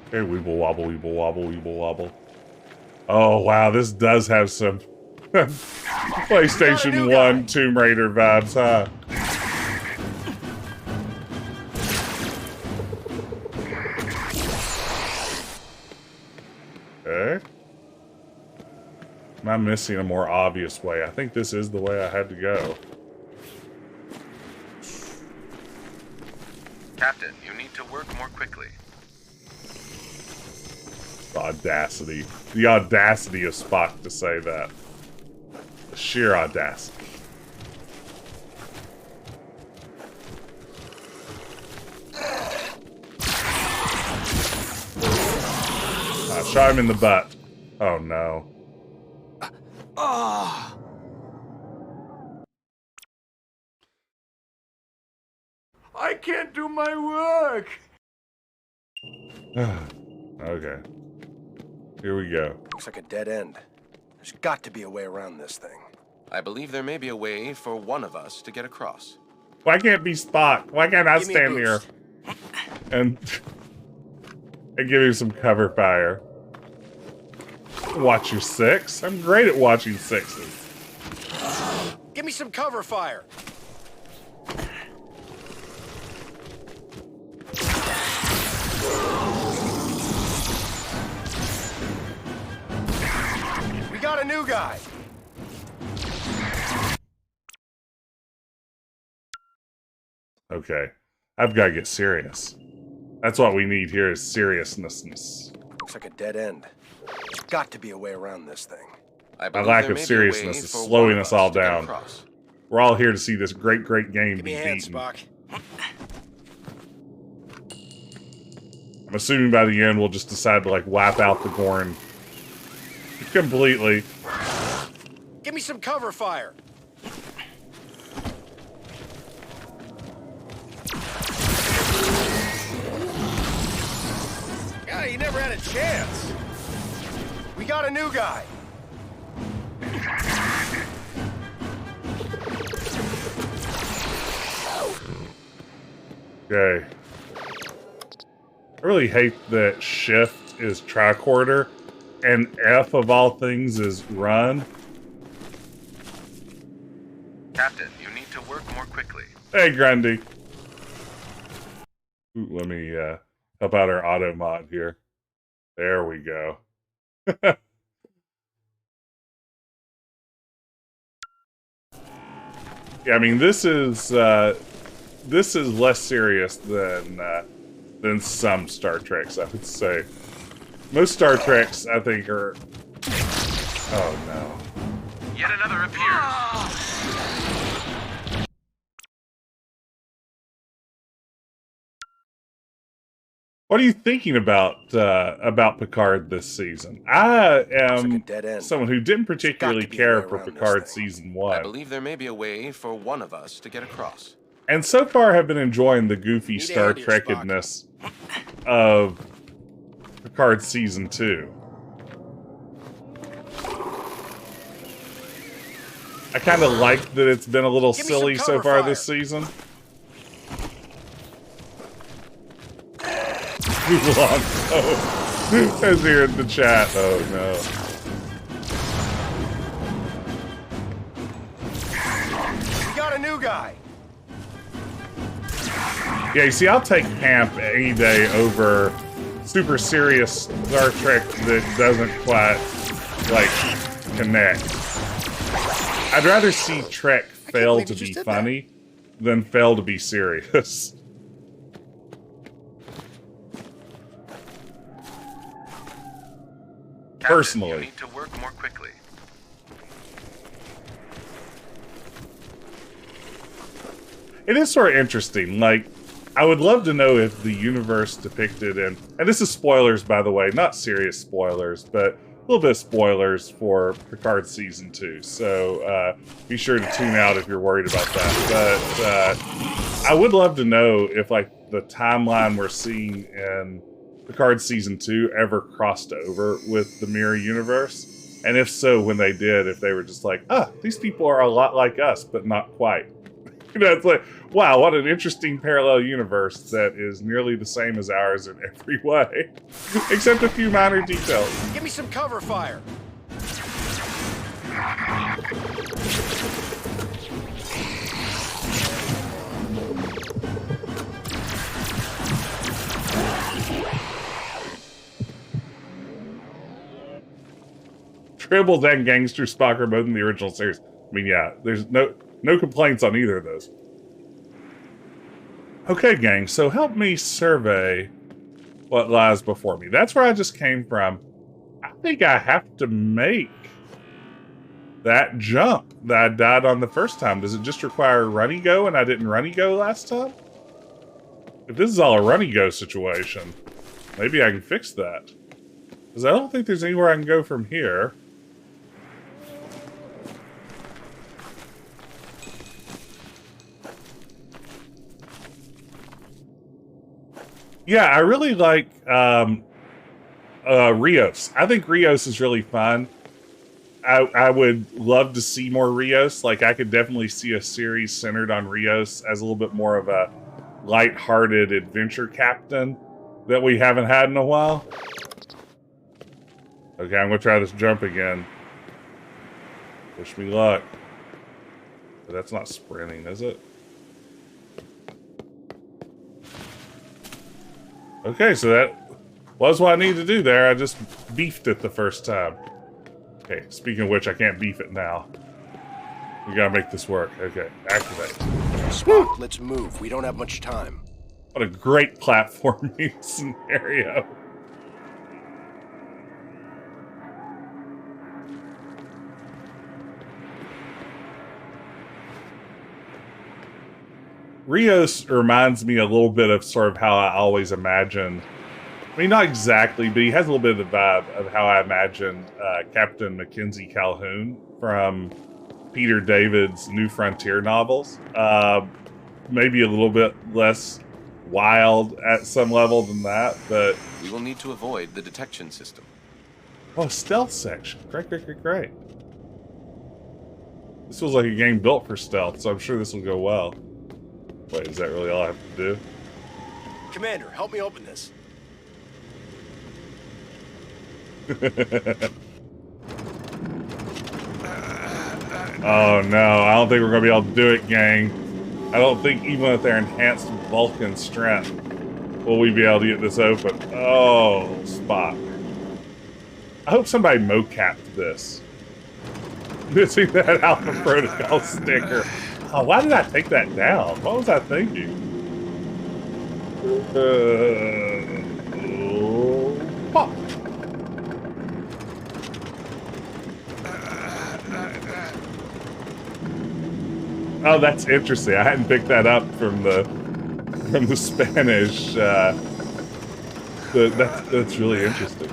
Okay, weeble wobble, weeble wobble, weeble wobble. Oh wow, this does have some PlayStation 1 Tomb Raider vibes, huh? Okay. Am I missing a more obvious way? I think this is the way I had to go. Captain, you need to work more quickly. The audacity. The audacity of Spock to say that. The sheer audacity. I shot him in the butt. Oh no. I can't do my work. Okay. Here we go. Looks like a dead end. There's got to be a way around this thing. I believe there may be a way for one of us to get across. Why can't it be Spock? Why can't I Give me a stand here boost. and give you some cover fire? Watch your six. I'm great at watching sixes. Give me some cover fire. We got a new guy. Okay, I've got to get serious. That's what we need here is seriousness. Looks like a dead end. There's got to be a way around this thing. I My believe lack there of may be a seriousness way is for one slowing of us all to get down. across. We're all here to see this great game Give be me a hand, beaten. Spock. I'm assuming by the end we'll just decide to like wipe out the Gorn completely. Give me some cover fire. God, he never had a chance. We got a new guy. Okay. I really hate that shift is tricorder and F of all things is run. Captain, you need to work more quickly. Hey, Grundy. Ooh, let me help out our auto mod here. There we go. Yeah, I mean this is less serious than some Star Treks, I would say. Most Star Treks, I think, are. Oh no! Yet another appears. What are you thinking about Picard this season? I am like a dead end. someone who didn't particularly be a care way for around this Picard thing. season I 1. believe there may be a way for one of us to get across. And so far have been enjoying the goofy Need a Star hand here, Trek-edness of Picard Season 2. I kind of like that it's been a little Give me some silly so cover far fire. this season. Too long. Oh, as here in the chat. Oh no. We got a new guy. Yeah, you see, I'll take camp any day over super serious Star Trek that doesn't quite, like, connect. I'd rather see Trek fail believe to you be just did funny than fail to be serious. Captain, Personally. you need to work more quickly. It is sort of interesting. Like, I would love to know if the universe depicted in, and this is spoilers, by the way, not serious spoilers, but a little bit of spoilers for Picard Season 2. So be sure to tune out if you're worried about that. But I would love to know if, like, the timeline we're seeing in Picard Season 2 ever crossed over with the Mirror Universe. And if so, when they did, if they were just like, these people are a lot like us, but not quite. You know, it's like, wow, what an interesting parallel universe that is nearly the same as ours in every way. Except a few minor details. Give me some cover fire. Tribbles and Gangster Spock are both in the original series. I mean, yeah, there's no complaints on either of those. Okay, gang, so help me survey what lies before me. That's where I just came from. I think I have to make that jump that I died on the first time. Does it just require runny go and I didn't runny go last time? If this is all a runny go situation, maybe I can fix that. Because I don't think there's anywhere I can go from here. Yeah, I really like Rios. I think Rios is really fun. I would love to see more Rios. Like, I could definitely see a series centered on Rios as a little bit more of a light-hearted adventure captain that we haven't had in a while. Okay, I'm gonna try this jump again. Wish me luck. But that's not sprinting, is it? Okay, so that was what I needed to do there. I just beefed it the first time. Okay, speaking of which, I can't beef it now. We gotta make this work. Okay, activate. Spock, let's move. We don't have much time. What a great platforming scenario. Rios reminds me a little bit of sort of how I always imagined. I mean, not exactly, but he has a little bit of the vibe of how I imagined Captain Mackenzie Calhoun from Peter David's New Frontier novels. Maybe a little bit less wild at some level than that, but... We will need to avoid the detection system. Oh, stealth section. Great, great, great, great. This feels like a game built for stealth, so I'm sure this will go well. Wait, is that really all I have to do? Commander, help me open this. Oh no, I don't think we're gonna be able to do it, gang. I don't think even with their enhanced Vulcan strength will we be able to get this open. Oh, Spock. I hope somebody mocapped this. Missing that Alpha Protocol sticker. Oh, why did I take that down? What was I thinking? Fuck. Oh, that's interesting. I hadn't picked that up from the Spanish. That's really interesting.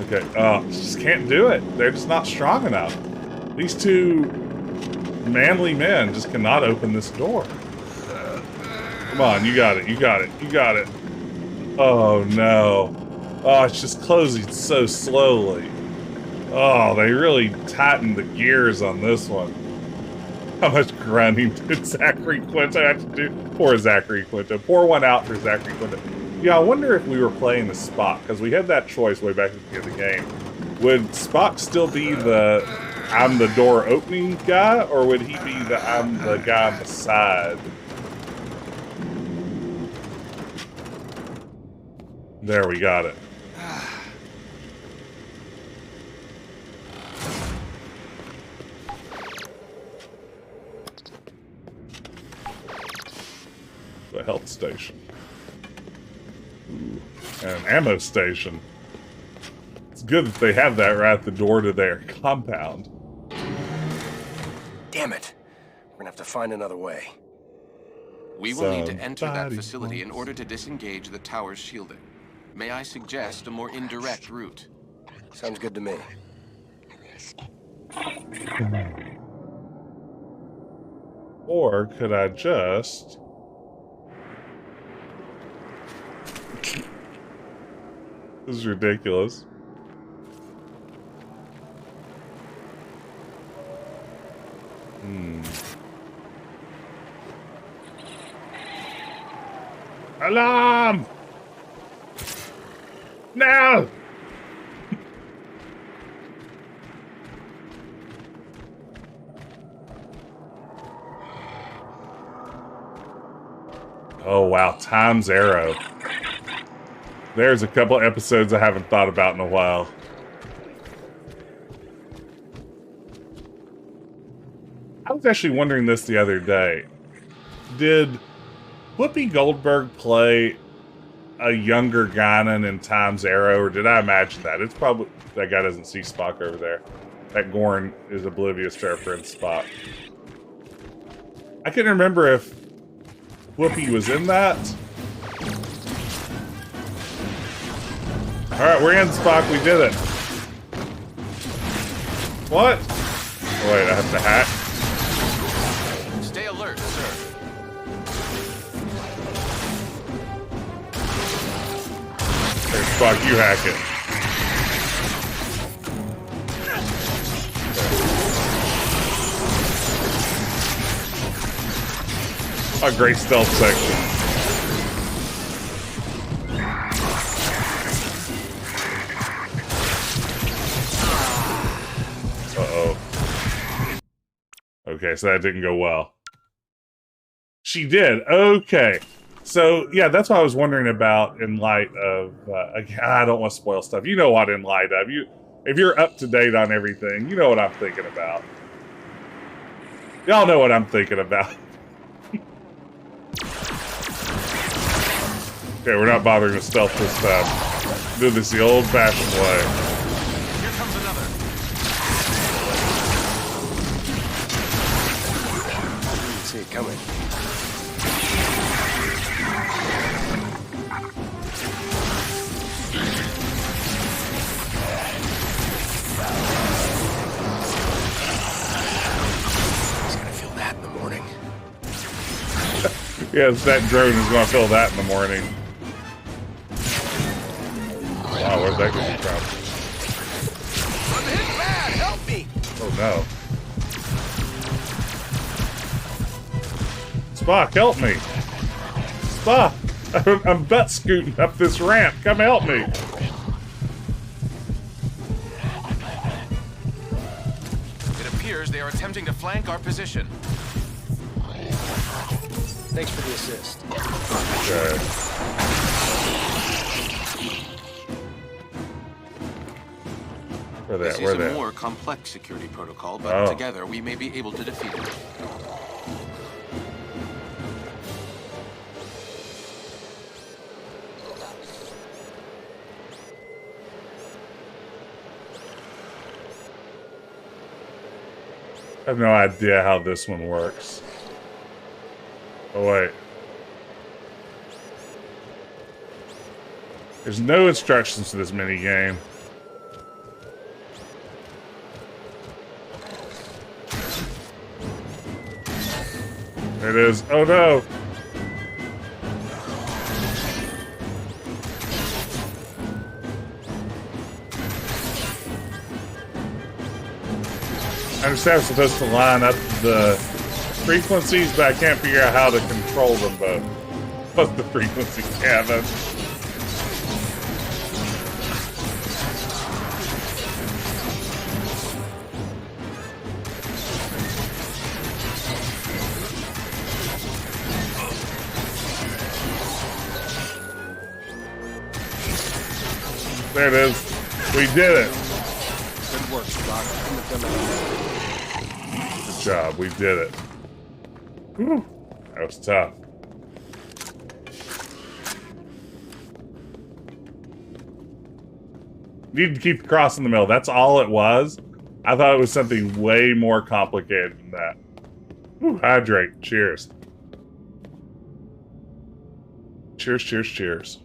Okay. Oh, just can't do it. They're just not strong enough. These two manly men just cannot open this door. Come on, you got it. You got it. You got it. Oh no. Oh, it's just closing so slowly. Oh, they really tightened the gears on this one. How much grunting did Zachary Quinto have to do? Poor Zachary Quinto. Pour one out for Zachary Quinto. Yeah, I wonder if we were playing the Spock, because we had that choice way back at the beginning of the game. Would Spock still be the I'm the door opening guy, or would he be the I'm the guy on the side? There, we got it. The health station. Ooh. And an ammo station. It's good that they have that right at the door to their compound. Damn it. We're gonna have to find another way. We will need to enter that facility in order to disengage the tower's shielding. May I suggest a more indirect route? Sounds good to me. Or could I just... This is ridiculous. Alarm! Now! Oh wow, Time's Arrow. There's a couple episodes I haven't thought about in a while. I was actually wondering this the other day. Did Whoopi Goldberg play a younger Guinan in Time's Arrow, or did I imagine that? It's probably... That guy doesn't see Spock over there. That Gorn is oblivious to our friend Spock. I couldn't remember if Whoopi was in that. Alright, we're in, Spock. We did it. What? Oh, wait, I have to hack. Stay alert, sir. Here, Spock, you hack it. A great stealth section. Uh-oh. Okay, so that didn't go well. She did. Okay. So, yeah, that's what I was wondering about in light of... I don't want to spoil stuff. You know what in light of. If you're up to date on everything, you know what I'm thinking about. Y'all know what I'm thinking about. Okay, we're not bothering with stealth this time. Do this the old-fashioned way. Here comes another. Didn't see it coming. Yes, that drone is going to feel that in the morning. Wow, where'd that come from? I'm hit bad! Help me! Oh no. Spock, help me! Spock! I'm butt scooting up this ramp. Come help me! It appears they are attempting to flank our position. Thanks for the assist. Okay. Where This that? Where is a that? more complex security protocol, but together we may be able to defeat it. I have no idea how this one works. Oh, wait. There's no instructions to this minigame. There it is. Oh, no! I understand I'm supposed to line up the frequencies, but I can't figure out how to control them both. What's the frequency, Kevin? There it is. We did it. Good work, Spock. Good job. We did it. Whew. That was tough. Need to keep the cross in the middle. That's all it was. I thought it was something way more complicated than that. Whew. Hydrate. Cheers. Cheers, cheers, cheers.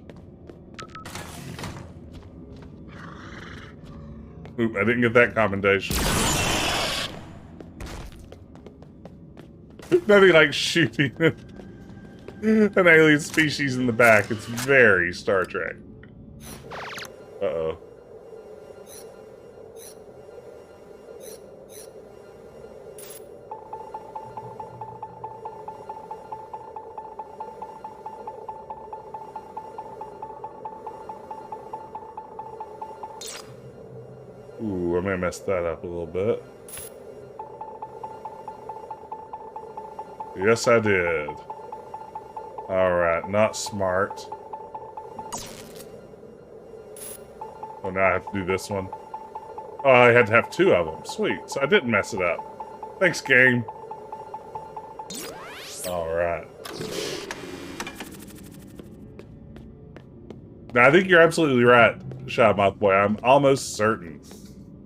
Oop, I didn't get that commendation. Nothing like shooting an alien species in the back. It's very Star Trek. Uh-oh. Ooh, I may have messed that up a little bit. Yes, I did. Alright, not smart. Oh, now I have to do this one. Oh, I had to have two of them. Sweet. So I didn't mess it up. Thanks, game. Alright. Now, I think you're absolutely right, Shotmouth Boy. I'm almost certain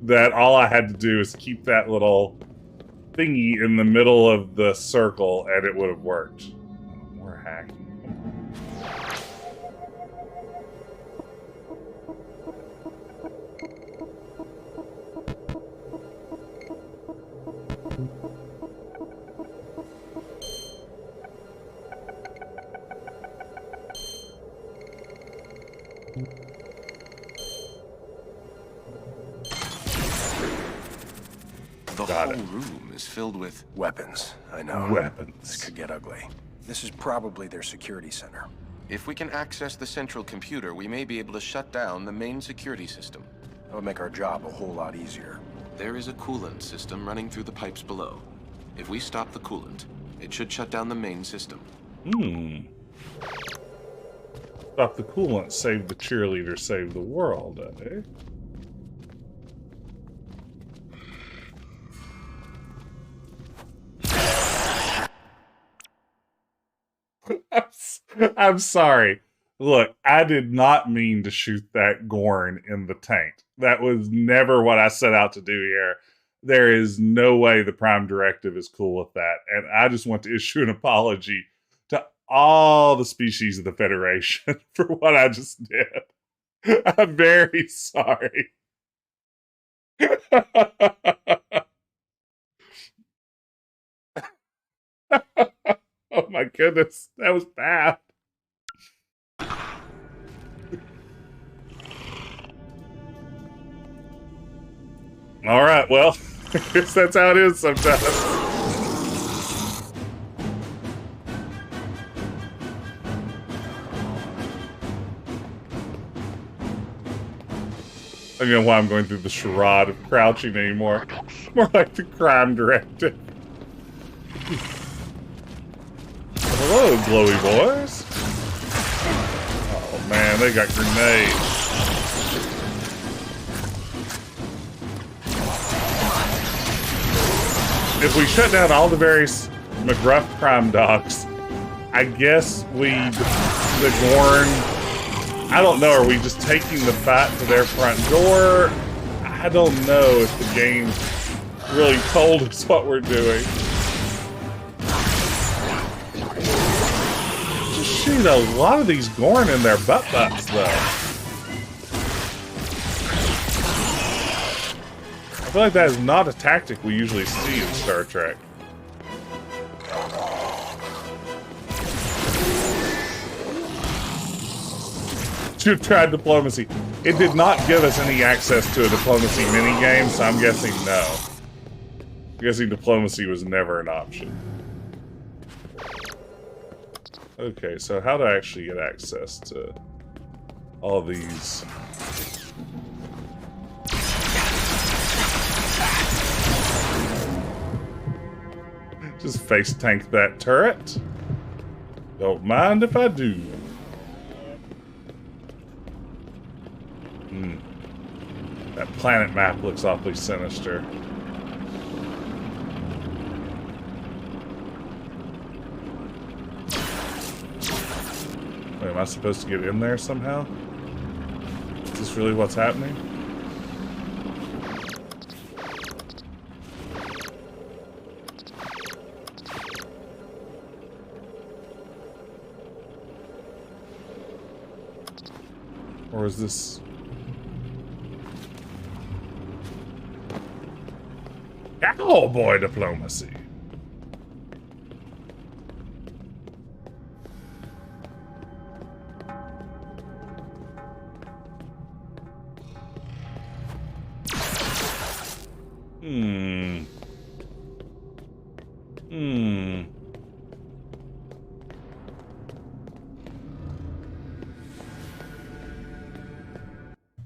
that all I had to do is keep that little thingy in the middle of the circle and it would have worked. More hacking. The whole room is filled with weapons. I know. Weapons. This could get ugly. This is probably their security center. If we can access the central computer, we may be able to shut down the main security system. That would make our job a whole lot easier. There is a coolant system running through the pipes below. If we stop the coolant, it should shut down the main system. Stop the coolant, save the cheerleader, save the world, eh? I'm sorry. Look, I did not mean to shoot that Gorn in the tank. That was never what I set out to do here. There is no way the Prime Directive is cool with that. And I just want to issue an apology to all the species of the Federation for what I just did. I'm very sorry. Oh my goodness, that was bad. All right, well, I guess that's how it is sometimes. I don't know why I'm going through the charade of crouching anymore. More like the Crime Directive. Hello, glowy boys. Oh man, they got grenades. If we shut down all the various McGruff crime dogs, I guess the Gorn, I don't know, are we just taking the fight to their front door? I don't know if the game really told us what we're doing. Just shoot a lot of these Gorn in their butt-butts, though. I feel like that is not a tactic we usually see in Star Trek. Should have tried diplomacy. It did not give us any access to a diplomacy minigame, so I'm guessing no. I'm guessing diplomacy was never an option. Okay, so how to actually get access to all these... Just face tank that turret. Don't mind if I do. That planet map looks awfully sinister. Wait, am I supposed to get in there somehow? Is this really what's happening? Or is this... Cowboy diplomacy?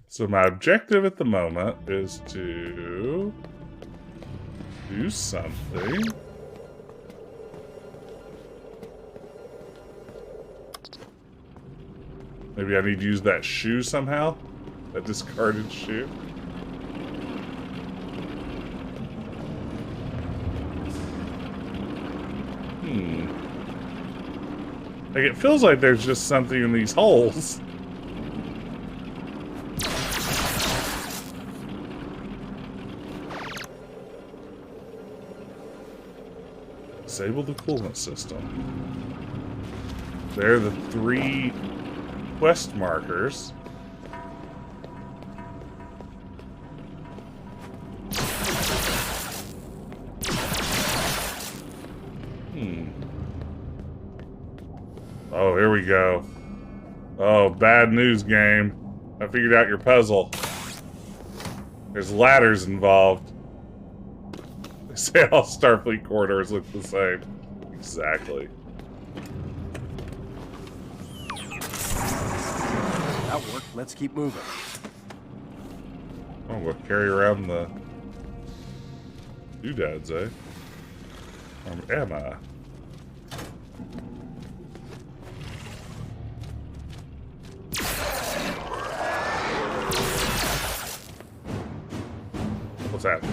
So my objective at the moment is to do something. Maybe I need to use that shoe somehow? That discarded shoe? Like, it feels like there's just something in these holes. Disable the coolant system. There are the 3 quest markers. Oh, here we go. Oh, bad news, game. I figured out your puzzle. There's ladders involved. They say all Starfleet corridors look the same. Exactly. That worked. Let's keep moving. Oh, we'll carry around the doodads, eh? Or am I? What's happening?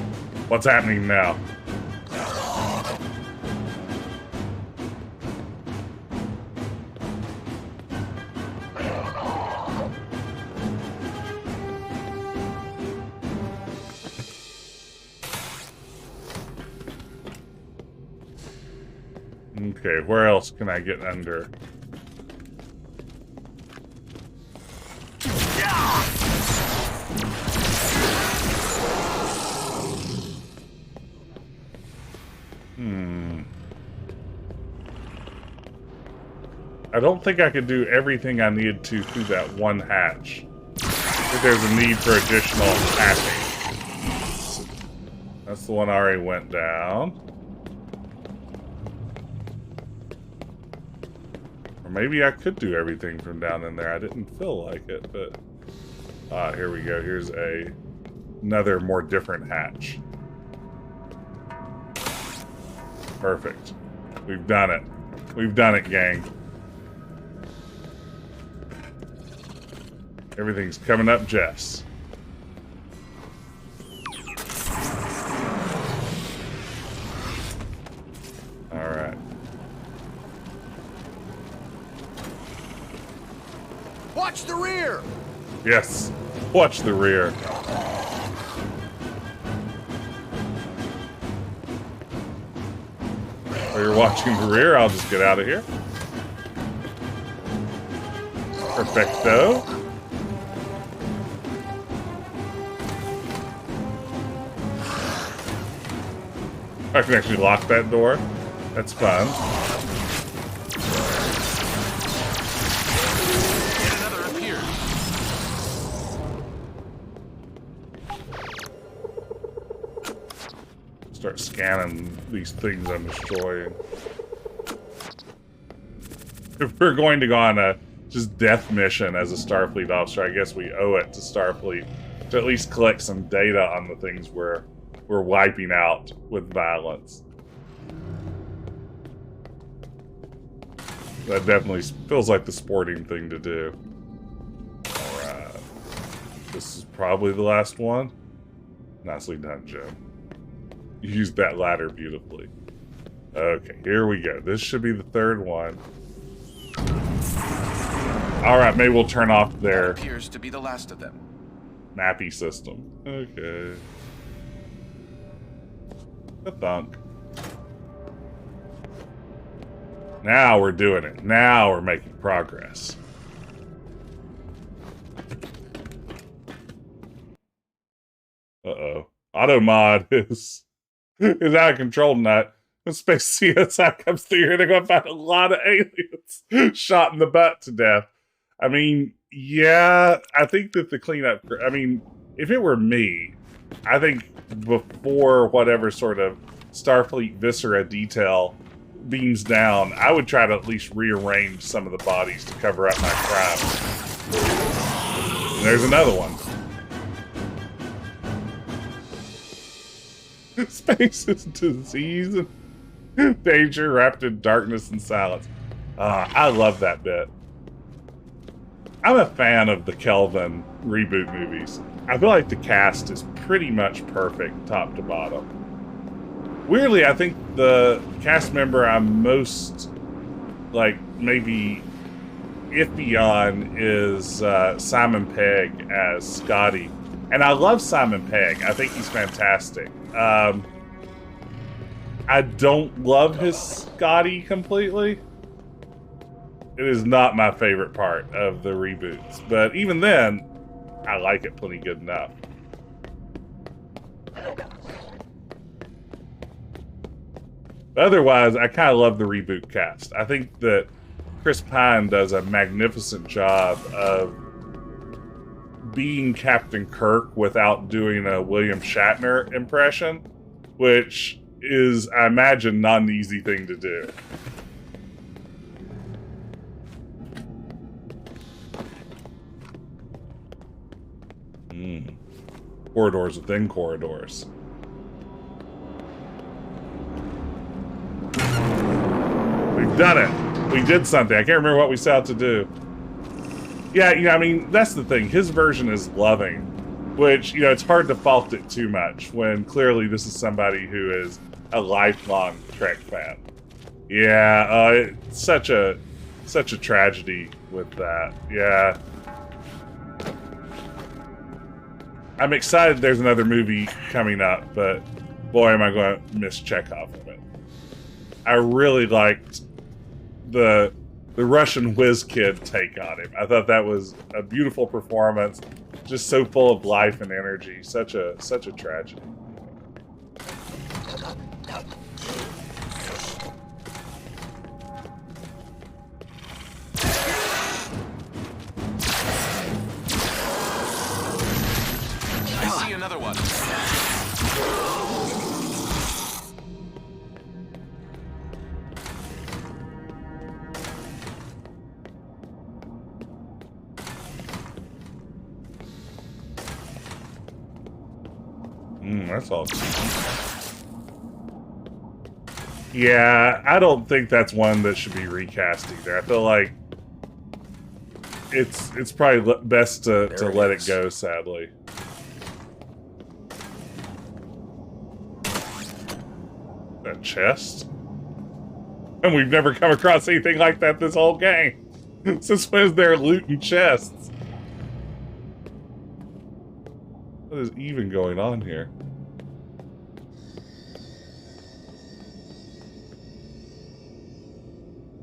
What's happening now? Okay, where else can I get under? I don't think I could do everything I need to through that one hatch. I think there's a need for additional hatching. That's the one I already went down. Or maybe I could do everything from down in there. I didn't feel like it, but... Ah, here we go. Here's another more different hatch. Perfect. We've done it. We've done it, gang. Everything's coming up, Jess. Alright. Watch the rear! Yes. Watch the rear. While you're watching the rear, I'll just get out of here. Perfecto. I can actually lock that door. That's fun. Yet another appears. Start scanning these things I'm destroying. If we're going to go on a just death mission as a Starfleet officer, I guess we owe it to Starfleet to at least collect some data on the things we're wiping out with violence. That definitely feels like the sporting thing to do. Alright. This is probably the last one. Nicely done, Jim. You used that ladder beautifully. Okay, here we go. This should be the third one. Alright, maybe we'll turn off their... That appears to be the last of them. Mappy system. Okay. A thunk. Now we're doing it. Now we're making progress. Uh-oh. Auto mod is out of control tonight. When Space CSI comes through here, they're going to find a lot of aliens shot in the butt to death. I mean, yeah, I think that the cleanup... I mean, if it were me, I think before whatever sort of Starfleet Viscera detail beams down, I would try to at least rearrange some of the bodies to cover up my crimes. And there's another one. Space is disease and danger wrapped in darkness and silence. I love that bit. I'm a fan of the Kelvin reboot movies. I feel like the cast is pretty much perfect, top to bottom. Weirdly, I think the cast member I'm most, like, maybe iffy on is Simon Pegg as Scotty. And I love Simon Pegg. I think he's fantastic. I don't love his Scotty completely. It is not my favorite part of the reboots. But even then, I like it plenty good enough. But otherwise, I kind of love the reboot cast. I think that Chris Pine does a magnificent job of being Captain Kirk without doing a William Shatner impression, which is, I imagine, not an easy thing to do. Corridors within corridors. We've done it. We did something. I can't remember what we set out to do. Yeah, I mean, that's the thing. His version is loving, which, it's hard to fault it too much when clearly this is somebody who is a lifelong Trek fan. Yeah, it's such a tragedy with that. Yeah. I'm excited there's another movie coming up, but boy, am I going to miss Chekhov of it. I really liked the Russian whiz kid take on him. I thought that was a beautiful performance, just so full of life and energy. Such a tragedy. I see another one. That's all. Yeah, I don't think that's one that should be recast either. I feel like it's probably best to let it go, sadly. That chest? And we've never come across anything like that this whole game. Since when is there looting chests? What is even going on here?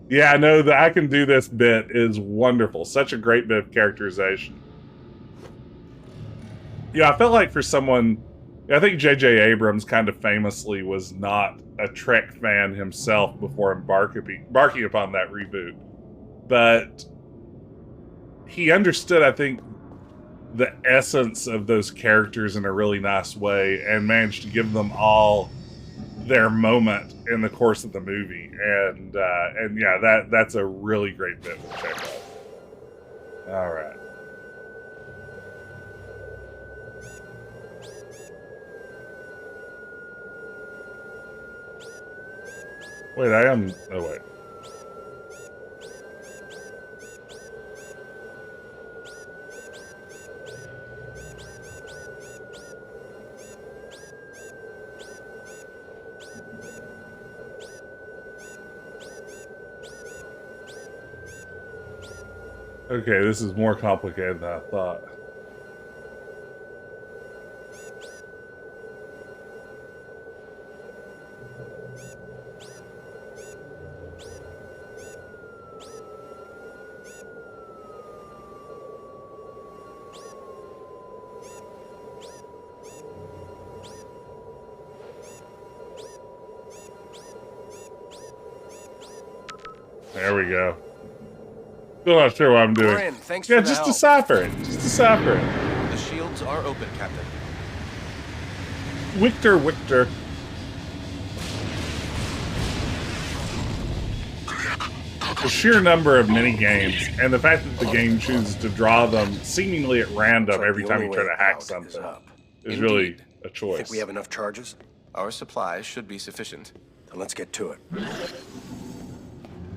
Yeah, I know that I can do this bit is wonderful. Such a great bit of characterization. Yeah, I felt like for someone... I think J.J. Abrams kind of famously was not a Trek fan himself before embarking upon that reboot. But he understood, I think, the essence of those characters in a really nice way and managed to give them all their moment in the course of the movie. And yeah, that's a really great bit to check out. All right. Wait, oh wait. Okay, this is more complicated than I thought. There we go. Still not sure what I'm doing. Brian, thanks yeah, for the just help. decipher it. Just decipher it. The shields are open, Captain. Victor. The sheer number of mini games and the fact that the game chooses to draw them seemingly at random every time you try to hack something is really a choice. Think we have enough charges? Our supplies should be sufficient. Then let's get to it.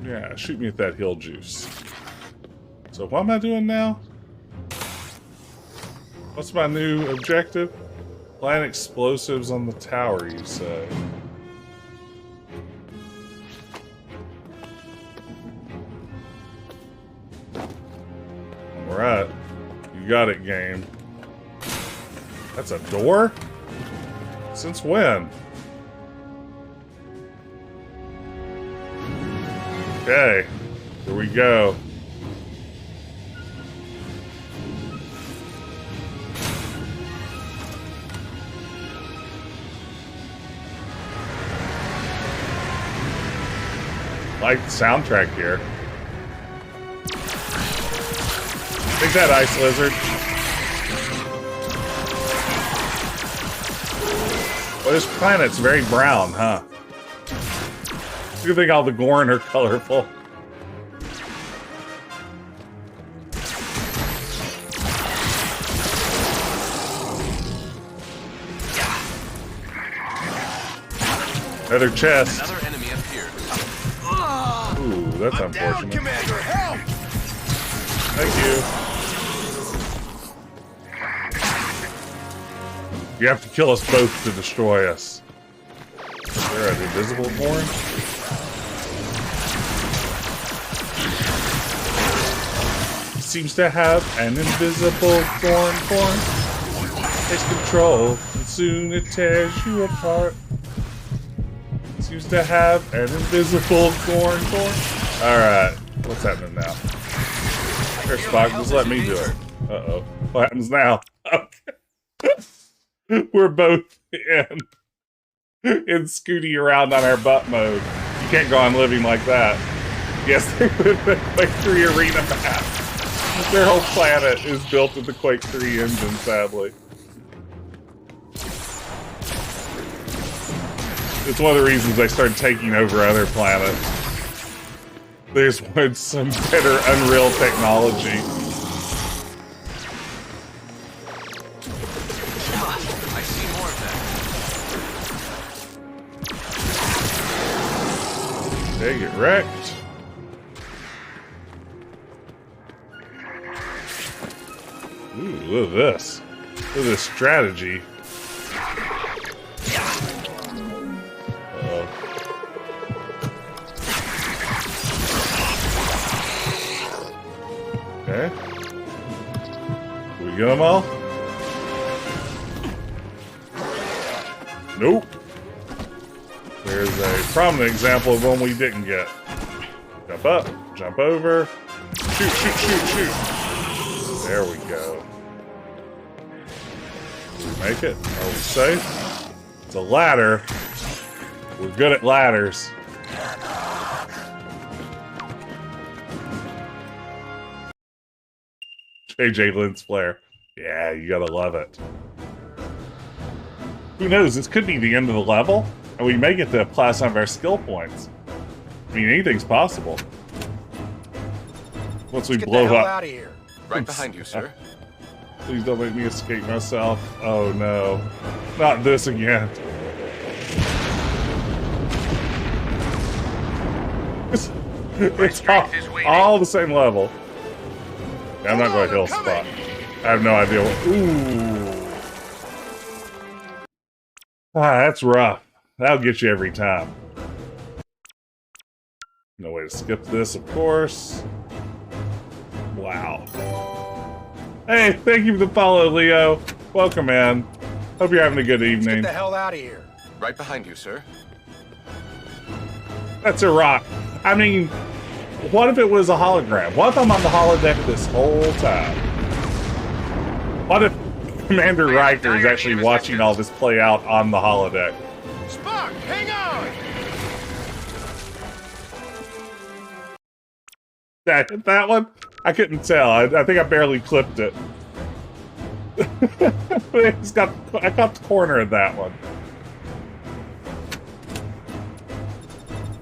Yeah, shoot me with that heal juice. So what am I doing now? What's my new objective? Plant explosives on the tower, you say. Alright. You got it, game. That's a door? Since when? Okay. Here we go. Like the soundtrack here. Take that, ice lizard. Well, this planet's very brown, huh? You think all the Gorn are colorful. Another chest. Another enemy appears. Ooh, that's unfortunate. Down, Commander, help! Thank you. You have to kill us both to destroy us. Is there an invisible horn? Seems to have an invisible horn. Takes control, and soon it tears you apart. Seems to have an invisible horn. Alright, what's happening now? Here, Spock, just let me do it. Uh-oh. What happens now? Okay. We're both in Scooty around on our butt mode. You can't go on living like that. Yes, they put the Quake 3 arena map. Their whole planet is built with the Quake 3 engine, sadly. It's one of the reasons I started taking over other planets. They just wanted some better Unreal technology. I see more of that. They get wrecked. Ooh, look at this. Look at this strategy. Okay. Did we get them all? Nope. There's a prominent example of one we didn't get. Jump up, jump over, shoot, shoot, shoot, shoot. There we go. Did we make it? Are we safe? It's a ladder. We're good at ladders. JJ Lens flare. Yeah, you gotta love it. Who knows? This could be the end of the level, and we may get to apply some of our skill points. I mean, anything's possible. Once we blow up. Out of here. Right behind you, sir. Please don't make me escape myself. Oh no. Not this again. It's all the same level. Yeah, I'm not going to heal Spock. I have no idea what. Ooh. Ah, that's rough. That'll get you every time. No way to skip this, of course. Wow. Hey, thank you for the follow, Leo. Welcome, man. Hope you're having a good evening. Get the hell out of here. Right behind you, sir. That's a rock. I mean, what if it was a hologram? What if I'm on the holodeck this whole time? What if Commander Riker is actually watching all this play out on the holodeck? Spock, hang on! Did I hit that one? I couldn't tell. I think I barely clipped it. I got the corner of that one.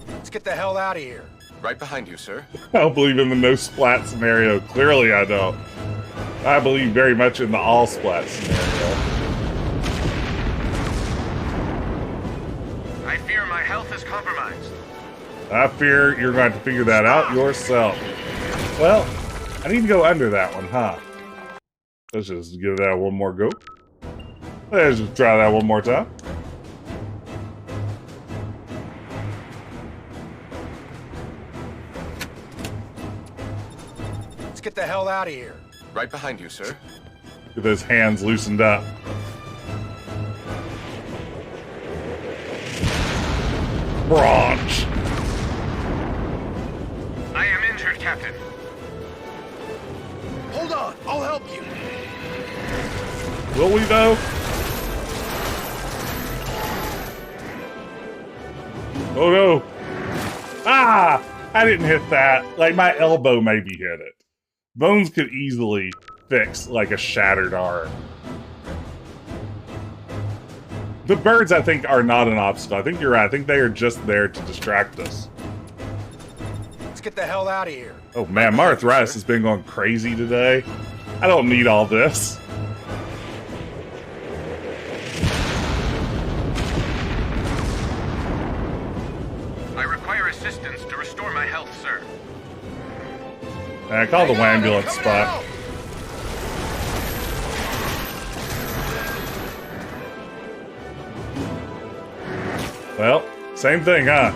Let's get the hell out of here. Right behind you, sir. I don't believe in the no splat scenario. Clearly I don't. I believe very much in the all splat scenario. I fear my health is compromised. I fear you're going to figure that out yourself. Well, I need to go under that one, huh? Let's just give that one more go. Let's just try that one more time. Let's get the hell out of here. Right behind you, sir. Get those hands loosened up. Branch. I am injured, Captain. Hold on, I'll help you. Will we though? Oh no. Ah! I didn't hit that. Like, my elbow maybe hit it. Bones could easily fix, like, a shattered arm. The birds, I think, are not an obstacle. I think you're right. I think they are just there to distract us. Let's get the hell out of here. Oh man, my arthritis has been going crazy today. I don't need all this. It's to restore my health, sir. I call the ambulance spot. Well, same thing, huh?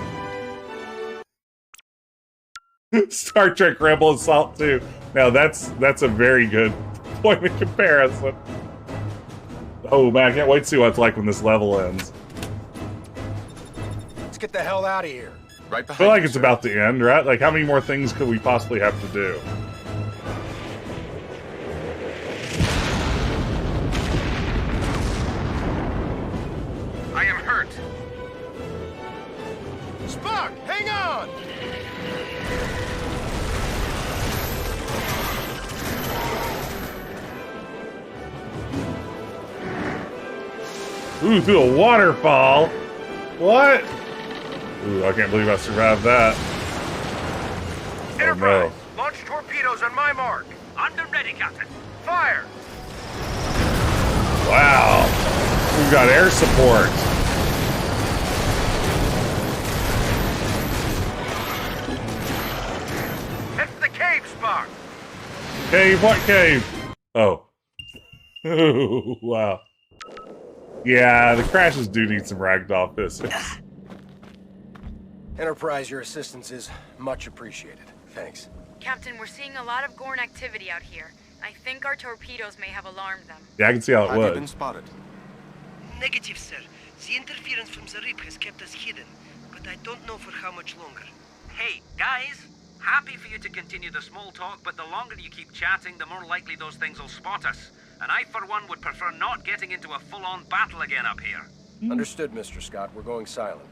Star Trek Rebel Assault 2. Now that's a very good point of comparison. Oh man, I can't wait to see what it's like when this level ends. Let's get the hell out of here. Right I behind feel like you, it's sir. about to end, right? Like, how many more things could we possibly have to do? I am hurt. Spock, hang on! Ooh, through a waterfall. What? Ooh, I can't believe I survived that. Enterprise, Oh launch torpedoes on my mark. Under ready, Captain. Fire! no. Wow. We've got air support. Head to the cave, Spock. Cave? What cave? Oh. Ooh, wow. Yeah, the crashes do need some ragdoll physics. Enterprise, your assistance is much appreciated. Thanks. Captain, we're seeing a lot of Gorn activity out here. I think our torpedoes may have alarmed them. Yeah, I can see how it Have you would. been spotted? Negative, sir. The interference from the rip has kept us hidden, but I don't know for how much longer. Hey, guys. Happy for you to continue the small talk, but the longer you keep chatting, the more likely those things will spot us. And I, for one, would prefer not getting into a full-on battle again up here. Understood, Mr. Scott. We're going silent.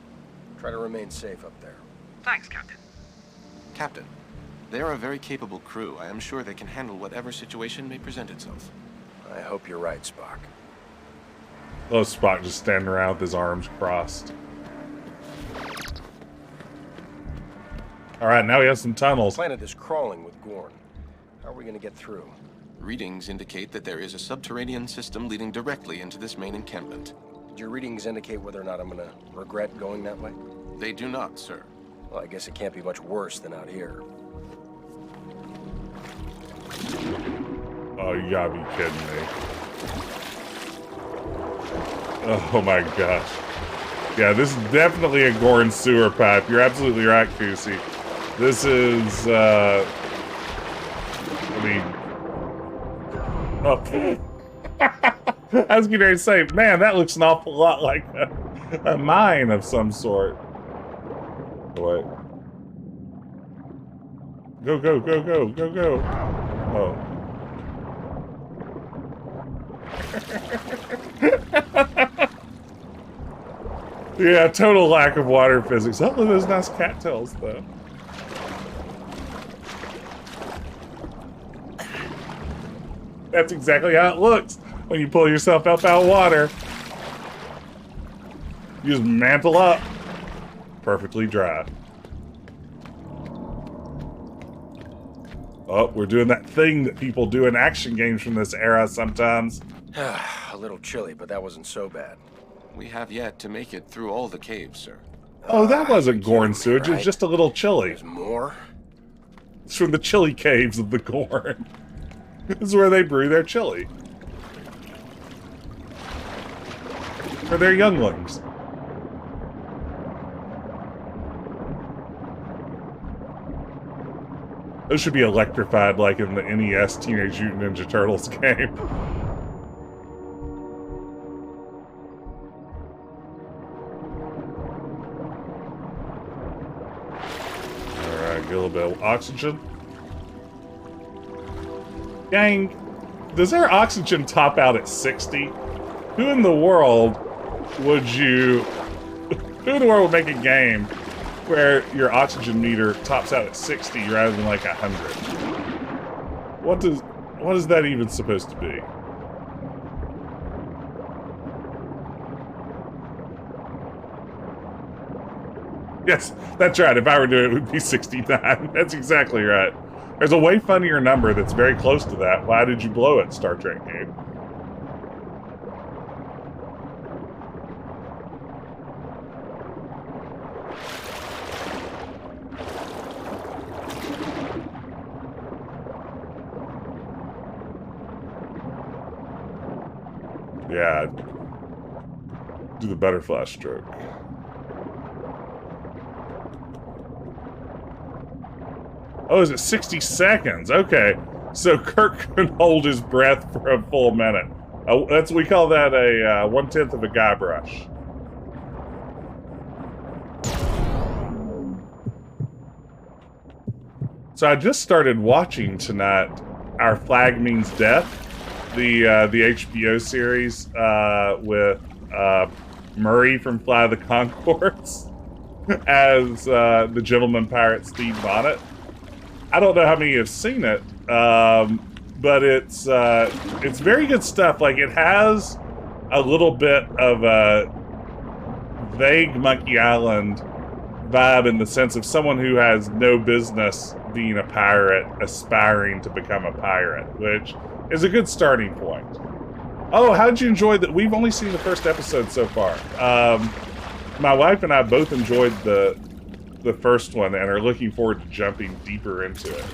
Try to remain safe up there. Thanks, Captain. Captain, they are a very capable crew. I am sure they can handle whatever situation may present itself. I hope you're right, Spock. Oh, Spock just standing around with his arms crossed. Alright, now we have some tunnels. The planet is crawling with Gorn. How are we going to get through? Readings indicate that there is a subterranean system leading directly into this main encampment. Did your readings indicate whether or not I'm going to regret going that way? They do not, sir. Well, I guess it can't be much worse than out here. Oh, you gotta be kidding me. Oh my gosh. Yeah, this is definitely a Gorn sewer pipe. You're absolutely right, Kusi. This is, I mean... Oh. I was getting ready to say, man, that looks an awful lot like a mine of some sort. What? Go, go, go, go, go, go. Oh. Yeah, total lack of water physics. Oh, look at those nice cattails, though. That's exactly how it looks when you pull yourself up out of water. You just mantle up. Perfectly dry. Oh, we're doing that thing that people do in action games from this era sometimes. A little chilly, but that wasn't so bad. We have yet to make it through all the caves, sir. Oh, that wasn't Gorn sewage. It was just a little chilly. There's more? It's from the chili caves of the Gorn. This is where they brew their chili. For their younglings. Those should be electrified like in the NES Teenage Mutant Ninja Turtles game. Alright, get a little bit of oxygen. Dang, does their oxygen top out at 60? Who in the world would you... Who in the world would make a game where your oxygen meter tops out at 60 rather than like 100? What is that even supposed to be? Yes, that's right. If I were doing it, it would be 69. That's exactly right. There's a way funnier number that's very close to that. Why did you blow it, Star Trek game? Yeah. Do the butterfly stroke. Oh, is it 60 seconds? Okay. So Kirk can hold his breath for a full minute. We call that a 1/10 of a guy brush. So I just started watching tonight Our Flag Means Death, the HBO series with Murray from Fly the Conchords as the gentleman pirate Steve Bonnet. I don't know how many have seen it, but it's very good stuff. Like, it has a little bit of a vague Monkey Island vibe in the sense of someone who has no business being a pirate aspiring to become a pirate, which is a good starting point. Oh, how did you enjoy that? We've only seen the first episode so far. My wife and I both enjoyed the first one and are looking forward to jumping deeper into it.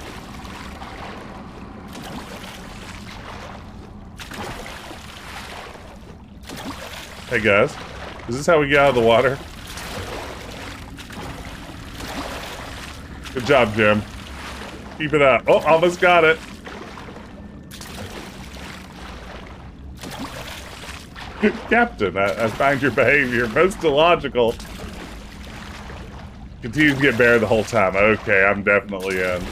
Hey guys, is this how we get out of the water? Good job, Jim. Keep it up. Oh, almost got it. Captain, I find your behavior most illogical. Continue to get better the whole time. Okay, I'm definitely in.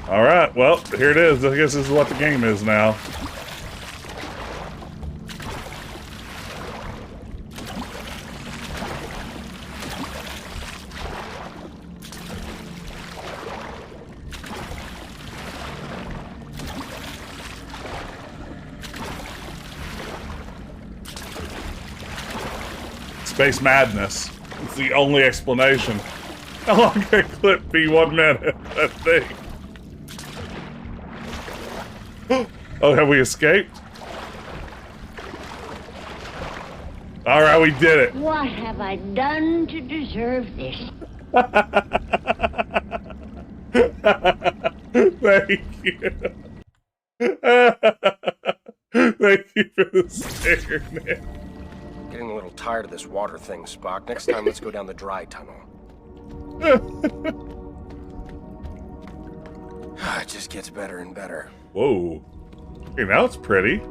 Alright, well, here it is. I guess this is what the game is now. Space madness. It's the only explanation. How long can a clip be? 1 minute, I think. Oh, have we escaped? Alright, we did it. What have I done to deserve this? Thank you. Thank you for the stare, man. Getting a little tired of this water thing, Spock. Next time, let's go down the dry tunnel. It just gets better and better. Whoa. Okay, now it's pretty.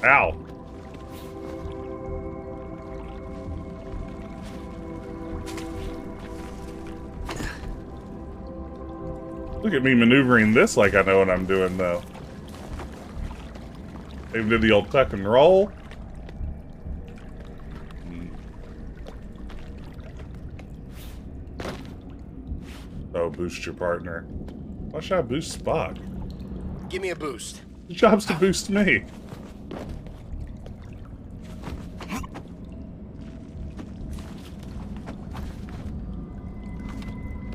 Ow. Look at me maneuvering this like I know what I'm doing, though. Even did the old tuck and roll. Oh, boost your partner. Why should I boost Spock? Give me a boost. Your job's to boost me.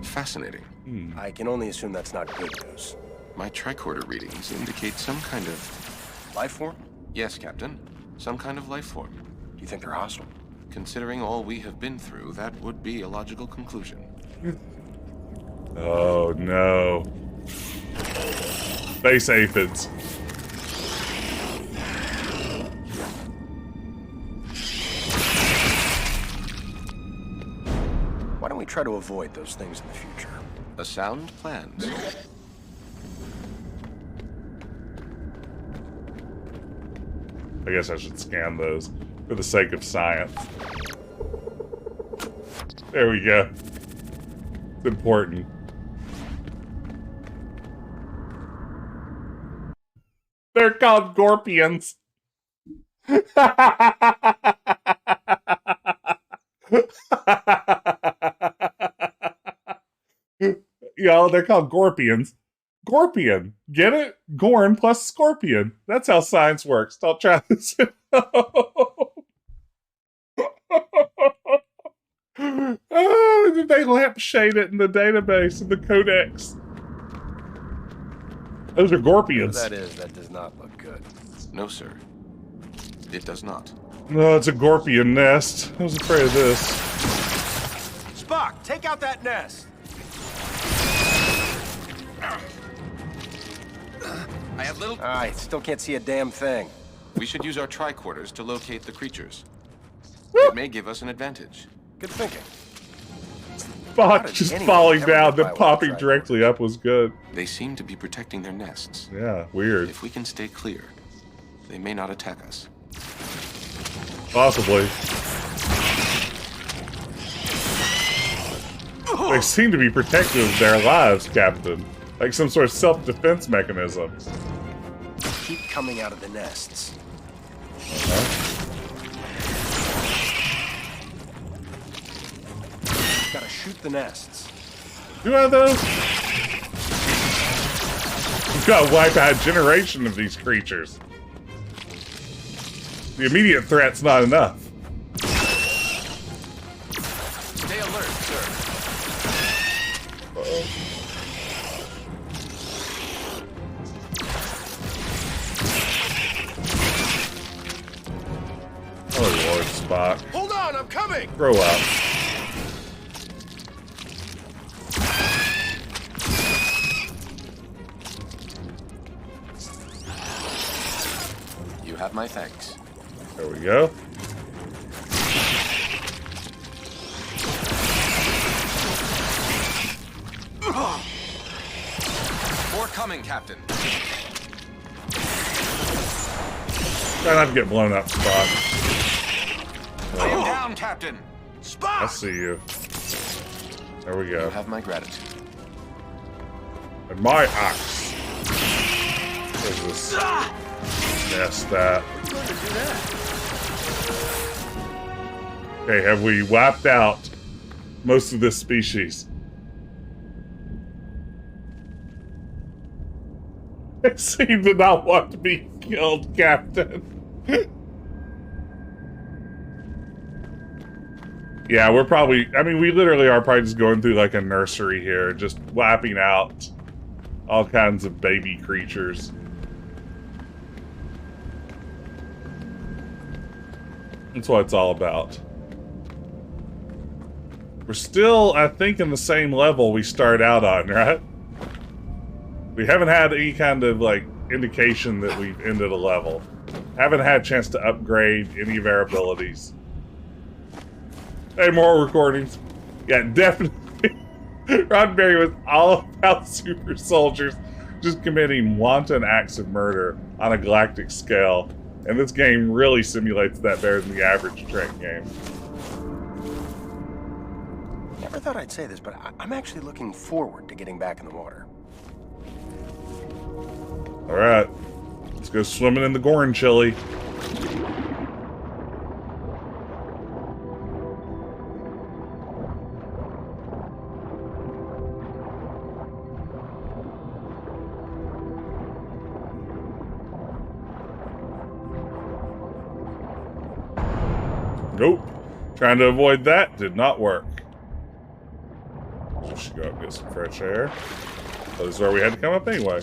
Fascinating. I can only assume that's not good news. My tricorder readings indicate some kind of... life form? Yes, Captain. Some kind of life form. Do you think they're hostile? Considering all we have been through, that would be a logical conclusion. Oh, no. Space aphids. Why don't we try to avoid those things in the future? A sound plans. I guess I should scan those for the sake of science. There we go. It's important. They're called Gorpians. Y'all, they're called Gorpians. Gorpian. Get it? Gorn plus Scorpion. That's how science works. Don't try this at home. Oh, did they lampshade it in the database, in the codex? Those are Gorpians. Whatever that is, that does not look good. No, sir. It does not. No, it's a Gorpian nest. I was afraid of this. Spock, take out that nest. I have little... I still can't see a damn thing. We should use our tricorders to locate the creatures. It may give us an advantage. Good thinking. Spock just falling down, then popping directly up was good. They seem to be protecting their nests. Yeah, weird. If we can stay clear, they may not attack us. Possibly. They seem to be protective of their lives, Captain. Like some sort of self-defense mechanism. Keep coming out of the nests. Gotta shoot the nests. You have those? We've got to wipe out a generation of these creatures. The immediate threat's not enough. Stay alert, sir. Uh-oh. Oh Lord, Spock. Hold on, I'm coming! Grow up. You have my thanks. There we go. More coming, Captain. Try not to get blown up, Spock. I am down, Captain. Spock! I see you. There we go. You have my gratitude. And my axe. There's this nest that. Okay, have we wiped out most of this species? They seem to not want to be killed, Captain. Yeah, we're probably... I mean, we literally are probably just going through like a nursery here, just wiping out all kinds of baby creatures. That's what it's all about. We're still, I think, in the same level we start out on, right? We haven't had any kind of, like, indication that we've ended a level. Haven't had a chance to upgrade any of our abilities. Hey, more recordings. Yeah, definitely. Roddenberry was all about super soldiers just committing wanton acts of murder on a galactic scale. And this game really simulates that better than the average Trek game. Never thought I'd say this, but I'm actually looking forward to getting back in the water. Alright. Let's go swimming in the Gorn chili. Nope. Trying to avoid that did not work. So should go up and get some fresh air. Oh, this is where we had to come up anyway.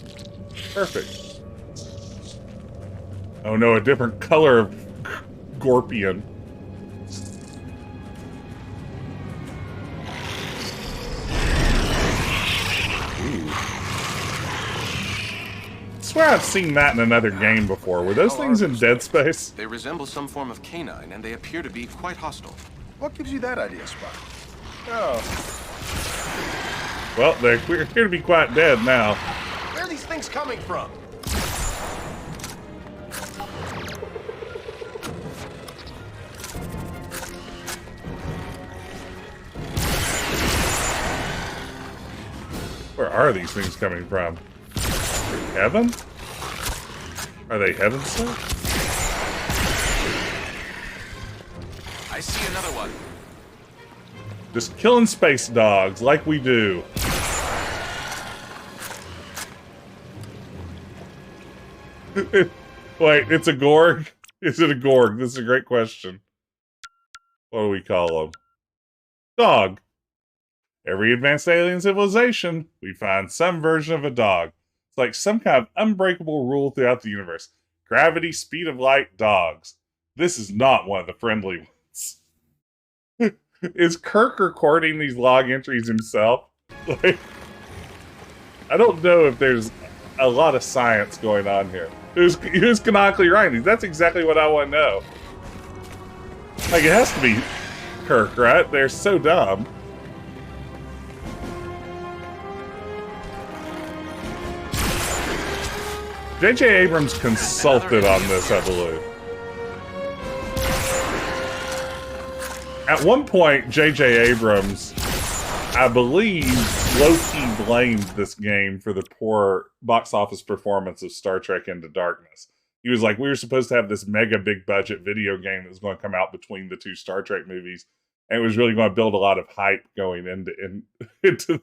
Perfect. Oh no, a different color of Gorpian. Ooh. I swear I've seen that in another game before. Were those things in Dead Space? They resemble some form of canine, and they appear to be quite hostile. What gives you that idea, Spock? Oh. Well, they appear to be quite dead now. Where are these things coming from? Where are these things coming from? Heaven? Are they heaven sent? I see another one. Just killing space dogs like we do. Wait, it's a Gorg? Is it a Gorg? This is a great question. What do we call them? Dog. Every advanced alien civilization, we find some version of a dog. It's like some kind of unbreakable rule throughout the universe. Gravity, speed of light, dogs. This is not one of the friendly ones. Is Kirk recording these log entries himself? Like, I don't know if there's a lot of science going on here. Who's canonically writing these? That's exactly what I want to know. Like, it has to be Kirk, right? They're so dumb. J.J. Abrams consulted on this, I believe. At one point, J.J. Abrams, I believe, low-key blamed this game for the poor box office performance of Star Trek Into Darkness. He was like, we were supposed to have this mega big budget video game that was going to come out between the two Star Trek movies, and it was really going to build a lot of hype going into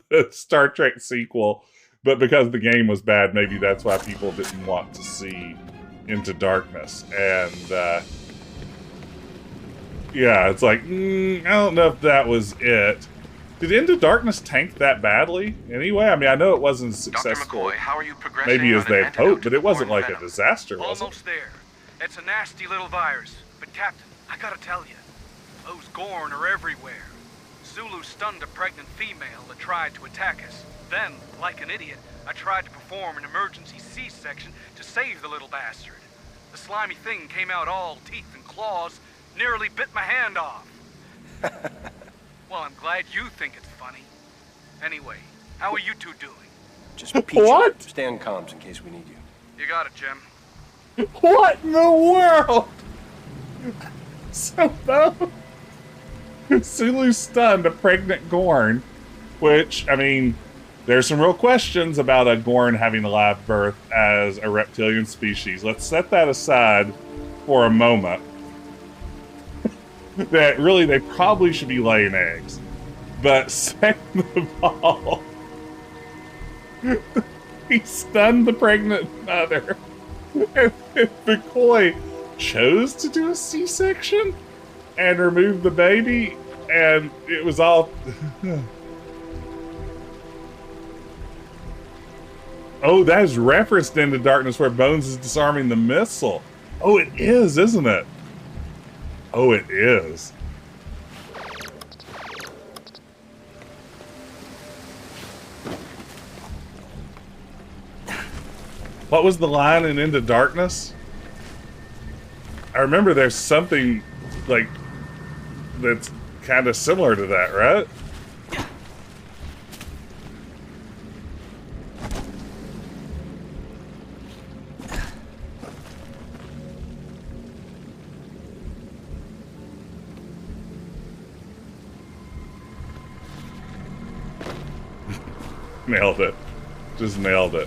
the Star Trek sequel. But because the game was bad, maybe that's why people didn't want to see Into Darkness. And, yeah, it's like, I don't know if that was it. Did Into Darkness tank that badly? Anyway, I mean, I know it wasn't successful. Dr. McCoy, how are you progressing? Maybe as they had hoped, but it wasn't like a disaster, was it? Almost there. It's a nasty little virus. But, Captain, I gotta tell you, those Gorn are everywhere. Zulu stunned a pregnant female that tried to attack us. Then, like an idiot, I tried to perform an emergency C-section to save the little bastard. The slimy thing came out all teeth and claws, nearly bit my hand off. Well, I'm glad you think it's funny. Anyway, how are you two doing? Just peachy. What? Stand comms in case we need you. You got it, Jim. What in the world? So, Sulu stunned a pregnant Gorn, which, I mean, there's some real questions about a Gorn having a live birth as a reptilian species. Let's set that aside for a moment. That really, they probably should be laying eggs. But second of all, he stunned the pregnant mother. And McCoy chose to do a C-section and remove the baby, and it was all... Oh, that is referenced Into Darkness where Bones is disarming the missile. Oh, it is, isn't it? Oh, it is. What was the line in Into Darkness? I remember there's something, like, that's kind of similar to that, right? Nailed it. Just nailed it.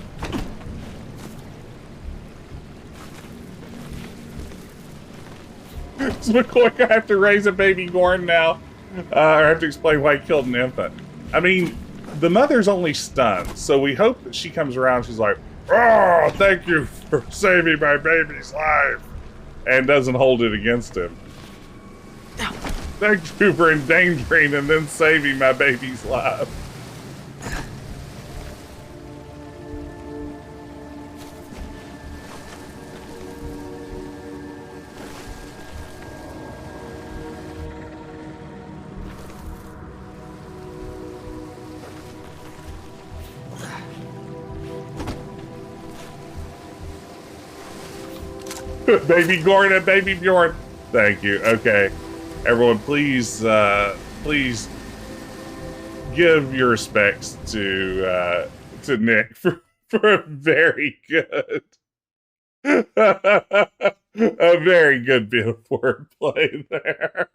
So McCoy, I have to raise a baby Gorn now. Or I have to explain why he killed an infant. I mean, the mother's only stunned, so we hope that she comes around, she's like, oh, thank you for saving my baby's life, and doesn't hold it against him. Thank you for endangering and then saving my baby's life. Baby Gorn and Baby Bjorn. Thank you. Okay. Everyone, please, please give your respects to Nick for a very good, a very good bit of wordplay there.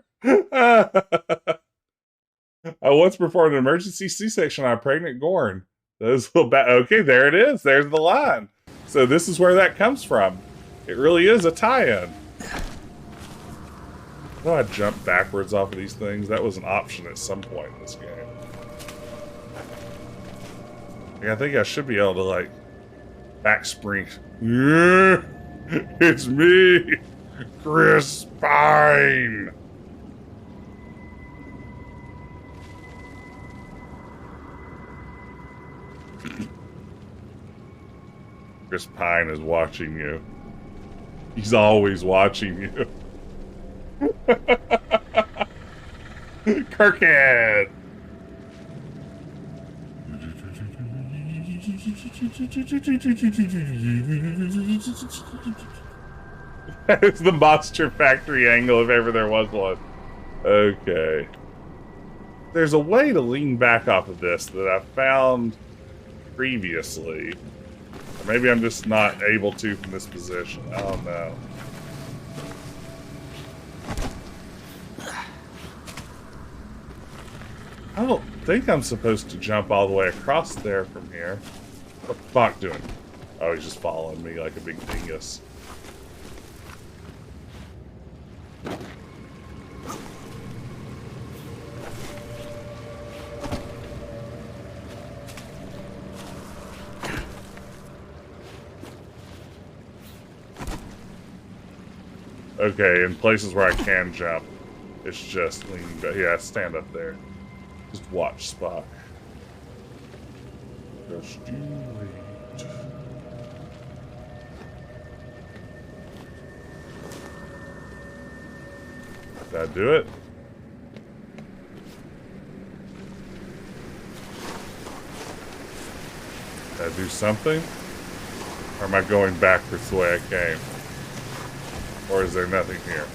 I once performed an emergency C-section on a pregnant Gorn. Those little okay, there it is. There's the line. So this is where that comes from. It really is a tie-in. Oh, I jumped backwards off of these things. That was an option at some point in this game. Like, I think I should be able to, like, back spring. Yeah, it's me, Chris Pine. Chris Pine is watching you. He's always watching you. Kirkhead! It's the Monster Factory angle if ever there was one. Okay. There's a way to lean back off of this that I found previously. Or maybe I'm just not able to from this position. I don't know. I don't think I'm supposed to jump all the way across there from here. What's Spock doing? Oh, he's just following me like a big dingus. Okay, in places where I can jump, it's just leaning back. Yeah, stand up there. Just watch Spock. Just you wait. Did I do it? Did I do something? Or am I going backwards the way I came? Or is there nothing here?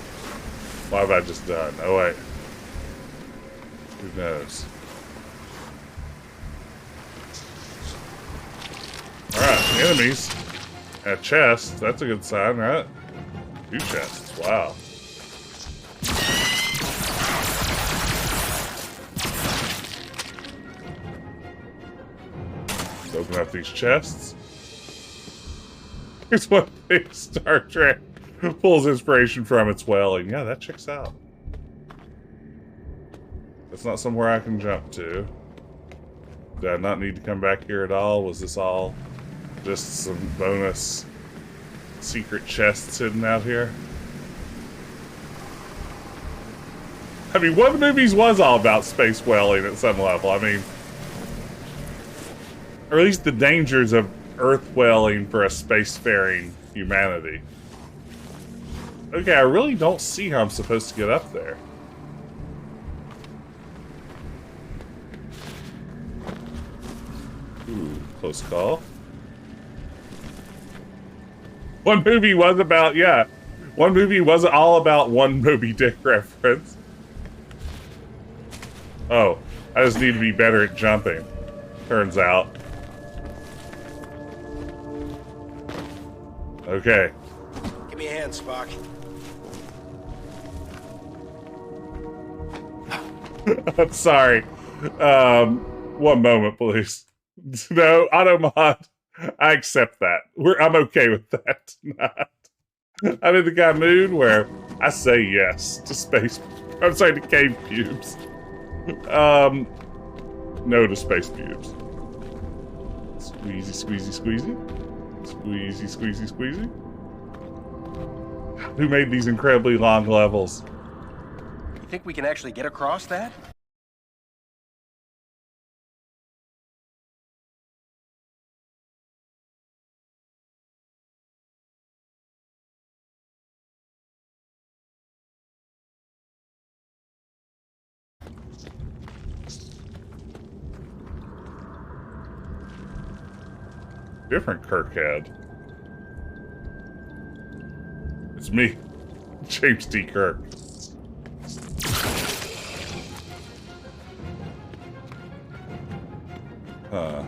What have I just done? Oh wait. Who knows? Alright, enemies. A chest. That's a good sign, right? 2 chests. Wow. Let's open up these chests. Here's one thing Star Trek pulls inspiration from. It's whaling. Yeah, that checks out. That's not somewhere I can jump to. Did I not need to come back here at all? Was this all just some bonus secret chests hidden out here? I mean, one of the movies was all about space whaling at some level. I mean, or at least the dangers of Earth whaling for a spacefaring humanity. Okay, I really don't see how I'm supposed to get up there. Ooh, close call. One movie was about, yeah. One movie was all about one Moby Dick reference. Oh, I just need to be better at jumping. Turns out. Okay. Give me a hand, Spock. I'm sorry. One moment, please. No, automod. I accept that. I'm okay with that. I'm in the kind of mood where I say yes to space. I'm sorry, to cave cubes. No to space cubes. Squeezy, squeezy, squeezy. Squeezy, squeezy, squeezy. Who made these incredibly long levels? You think we can actually get across that? Different Kirkhead. It's me, James D. Kirk. Huh.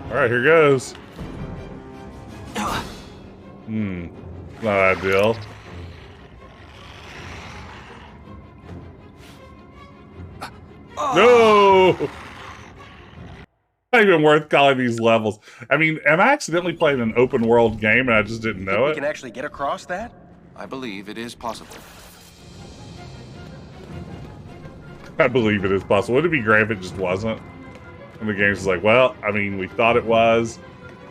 Alright, here goes. Not ideal. No! Not even worth calling these levels. I mean, am I accidentally playing an open world game and I just didn't know it? We can actually get across that? I believe it is possible. I believe it is possible. Would it be great if it just wasn't? And the game's just like, well, I mean, we thought it was.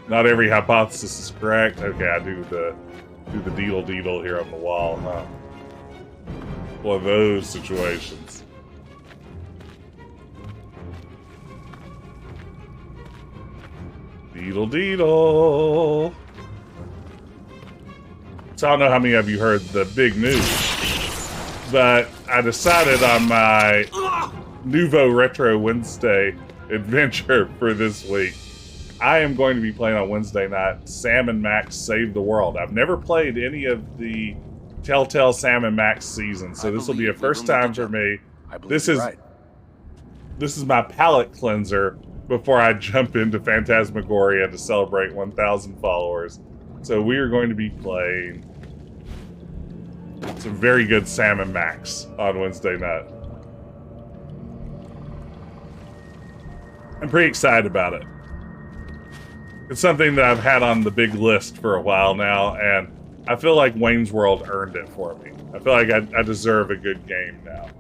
Not every hypothesis is correct. Okay, I do the deedle here on the wall, huh? One of those situations. Deedle deedle. So I don't know how many of you heard the big news, but I decided on my Nouveau Retro Wednesday adventure for this week. I am going to be playing on Wednesday night Sam and Max Save the World. I've never played any of the Telltale Sam and Max seasons, so this will be a first time for me. This is my palate cleanser before I jump into Phantasmagoria to celebrate 1,000 followers. So we are going to be playing some very good Sam and Max on Wednesday night. I'm pretty excited about it. It's something that I've had on the big list for a while now, and I feel like Wayne's World earned it for me. I feel like I deserve a good game now.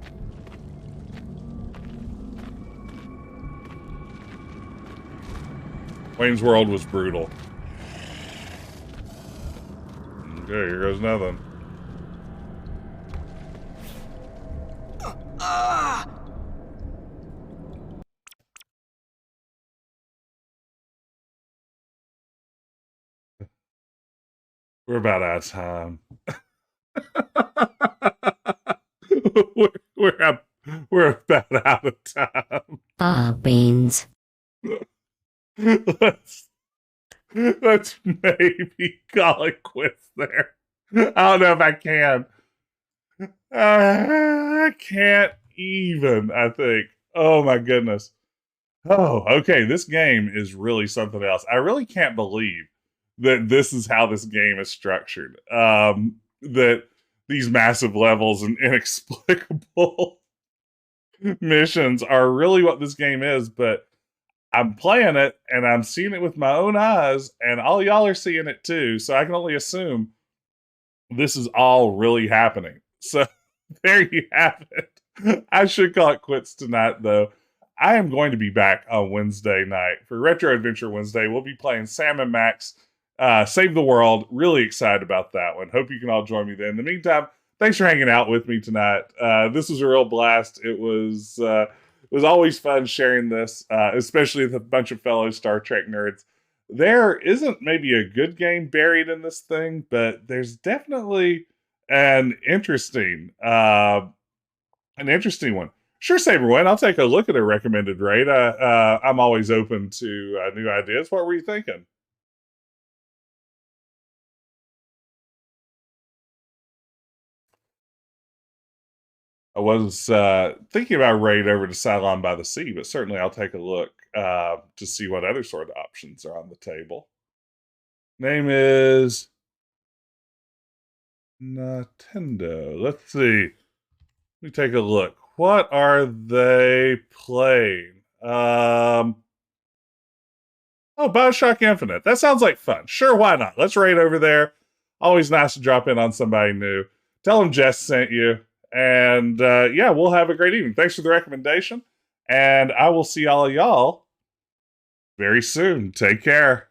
Wayne's World was brutal. Okay, here goes nothing. We're about out of time. we're about out of time. Beans. Let's maybe call it quits there. I don't know if I can. I can't even, I think. Oh my goodness. Oh, okay. This game is really something else. I really can't believe that this is how this game is structured. That these massive levels and inexplicable missions are really what this game is, but I'm playing it and I'm seeing it with my own eyes, and all y'all are seeing it too, so I can only assume this is all really happening. So there you have it. I should call it quits tonight, though. I am going to be back on Wednesday night for Retro Adventure Wednesday. We'll be playing Sam and Max Save the World. Really excited about that one. Hope you can all join me then. In the meantime, thanks for hanging out with me tonight. This was a real blast. It was always fun sharing this, especially with a bunch of fellow Star Trek nerds. There isn't maybe a good game buried in this thing, but there's definitely an interesting one. Sure, Saberwin, I'll take a look at a recommended raid. I'm always open to new ideas. What were you thinking? I was thinking about raid over to Cylon by the Sea, but certainly I'll take a look to see what other sort of options are on the table. Name is Nintendo. Let's see. Let me take a look. What are they playing? Oh, BioShock Infinite. That sounds like fun. Sure, why not? Let's raid over there. Always nice to drop in on somebody new. Tell them Jess sent you. And yeah, we'll have a great evening. Thanks for the recommendation. And I will see all of y'all very soon. Take care.